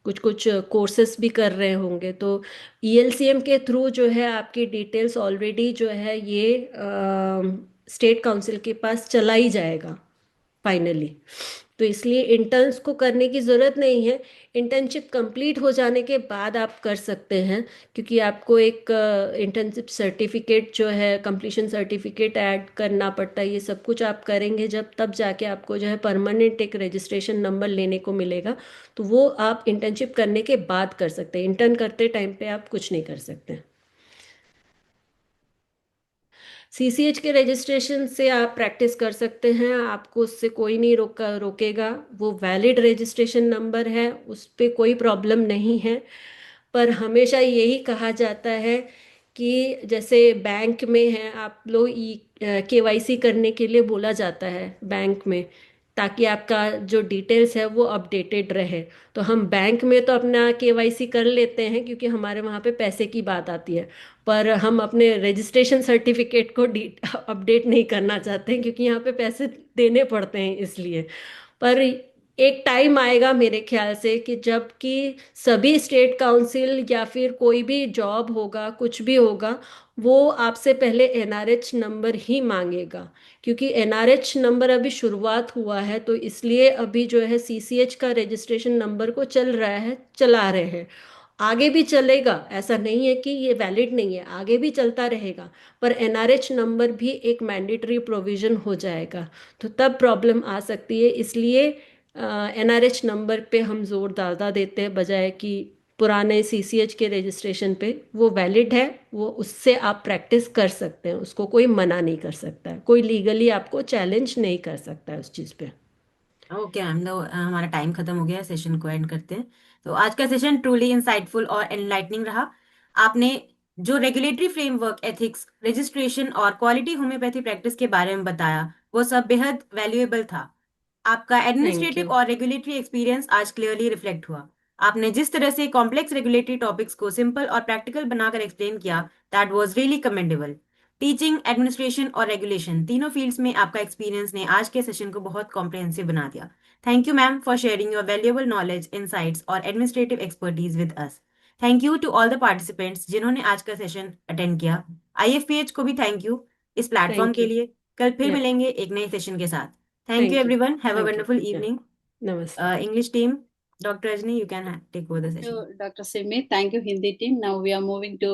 कुछ कुछ कोर्सेस भी कर रहे होंगे, तो ईएलसीएम के थ्रू जो है आपकी डिटेल्स ऑलरेडी जो है ये स्टेट काउंसिल के पास चला ही जाएगा फाइनली। तो इसलिए इंटर्न्स को करने की ज़रूरत नहीं है। इंटर्नशिप कंप्लीट हो जाने के बाद आप कर सकते हैं, क्योंकि आपको एक इंटर्नशिप सर्टिफिकेट जो है, कंप्लीशन सर्टिफिकेट ऐड करना पड़ता है। ये सब कुछ आप करेंगे जब, तब जाके आपको जो है परमानेंट एक रजिस्ट्रेशन नंबर लेने को मिलेगा। तो वो आप इंटर्नशिप करने के बाद कर सकते हैं। इंटर्न करते टाइम पे आप कुछ नहीं कर सकते। सीसीएच के रजिस्ट्रेशन से आप प्रैक्टिस कर सकते हैं, आपको उससे कोई नहीं रोकेगा। वो वैलिड रजिस्ट्रेशन नंबर है, उस पर कोई प्रॉब्लम नहीं है। पर हमेशा यही कहा जाता है कि जैसे बैंक में है, आप लोग केवाईसी करने के लिए बोला जाता है बैंक में, ताकि आपका जो डिटेल्स है वो अपडेटेड रहे। तो हम बैंक में तो अपना केवाईसी कर लेते हैं क्योंकि हमारे वहाँ पे पैसे की बात आती है। पर हम अपने रजिस्ट्रेशन सर्टिफिकेट को अपडेट नहीं करना चाहते हैं, क्योंकि यहाँ पे पैसे देने पड़ते हैं इसलिए। पर एक टाइम आएगा मेरे ख्याल से कि जबकि सभी स्टेट काउंसिल या फिर कोई भी जॉब होगा, कुछ भी होगा, वो आपसे पहले एनआरएच नंबर ही मांगेगा। क्योंकि एनआरएच नंबर अभी शुरुआत हुआ है, तो इसलिए अभी जो है सीसीएच का रजिस्ट्रेशन नंबर को चल रहा है, चला रहे हैं। आगे भी चलेगा, ऐसा नहीं है कि ये वैलिड नहीं है, आगे भी चलता रहेगा। पर एनआरएच नंबर भी एक मैंडेटरी प्रोविजन हो जाएगा, तो तब प्रॉब्लम आ सकती है। इसलिए एनआरएच नंबर पे हम जोर ज़्यादा देते हैं, बजाय कि पुराने सीसीएच के रजिस्ट्रेशन पे। वो वैलिड है, वो उससे आप प्रैक्टिस कर सकते हैं, उसको कोई मना नहीं कर सकता है, कोई लीगली आपको चैलेंज नहीं कर सकता है उस चीज़ पे। ओके मैम, तो हमारा टाइम खत्म हो गया, सेशन को एंड करते हैं। तो आज का सेशन ट्रूली इंसाइटफुल और एनलाइटनिंग रहा। आपने जो रेगुलेटरी फ्रेमवर्क, एथिक्स, रजिस्ट्रेशन और क्वालिटी होम्योपैथी प्रैक्टिस के बारे में बताया, वो सब बेहद वैल्यूएबल था। आपका थैंक एडमिनिस्ट्रेटिव यू। और रेगुलेटरी एक्सपीरियंस आज क्लियरली रिफ्लेक्ट हुआ। आपने जिस तरह से कॉम्प्लेक्स रेगुलेटरी टॉपिक्स को सिंपल और प्रैक्टिकल बनाकर एक्सप्लेन किया, that was really commendable. Teaching, administration और रेगुलेशन तीनों फील्ड्स में आपका एक्सपीरियंस ने आज के सेशन को बहुत कॉम्प्रिहेंसिव बना दिया। Thank you ma'am for sharing your valuable knowledge, insights और administrative expertise with us. Thank you to all the participants जिन्होंने आज का सेशन अटेंड किया। आईएफपीएच को भी थैंक यू इस प्लेटफॉर्म थैंक के यू। लिए। कल फिर या। मिलेंगे एक नए सेशन के साथ। Thank you, thank you. everyone. Have a thank you. wonderful या। evening. नमस्ते। English team, Dr. Rajni, you can take over the Thank session. you, Dr. Simi. Thank you, Hindi team. Now we are moving to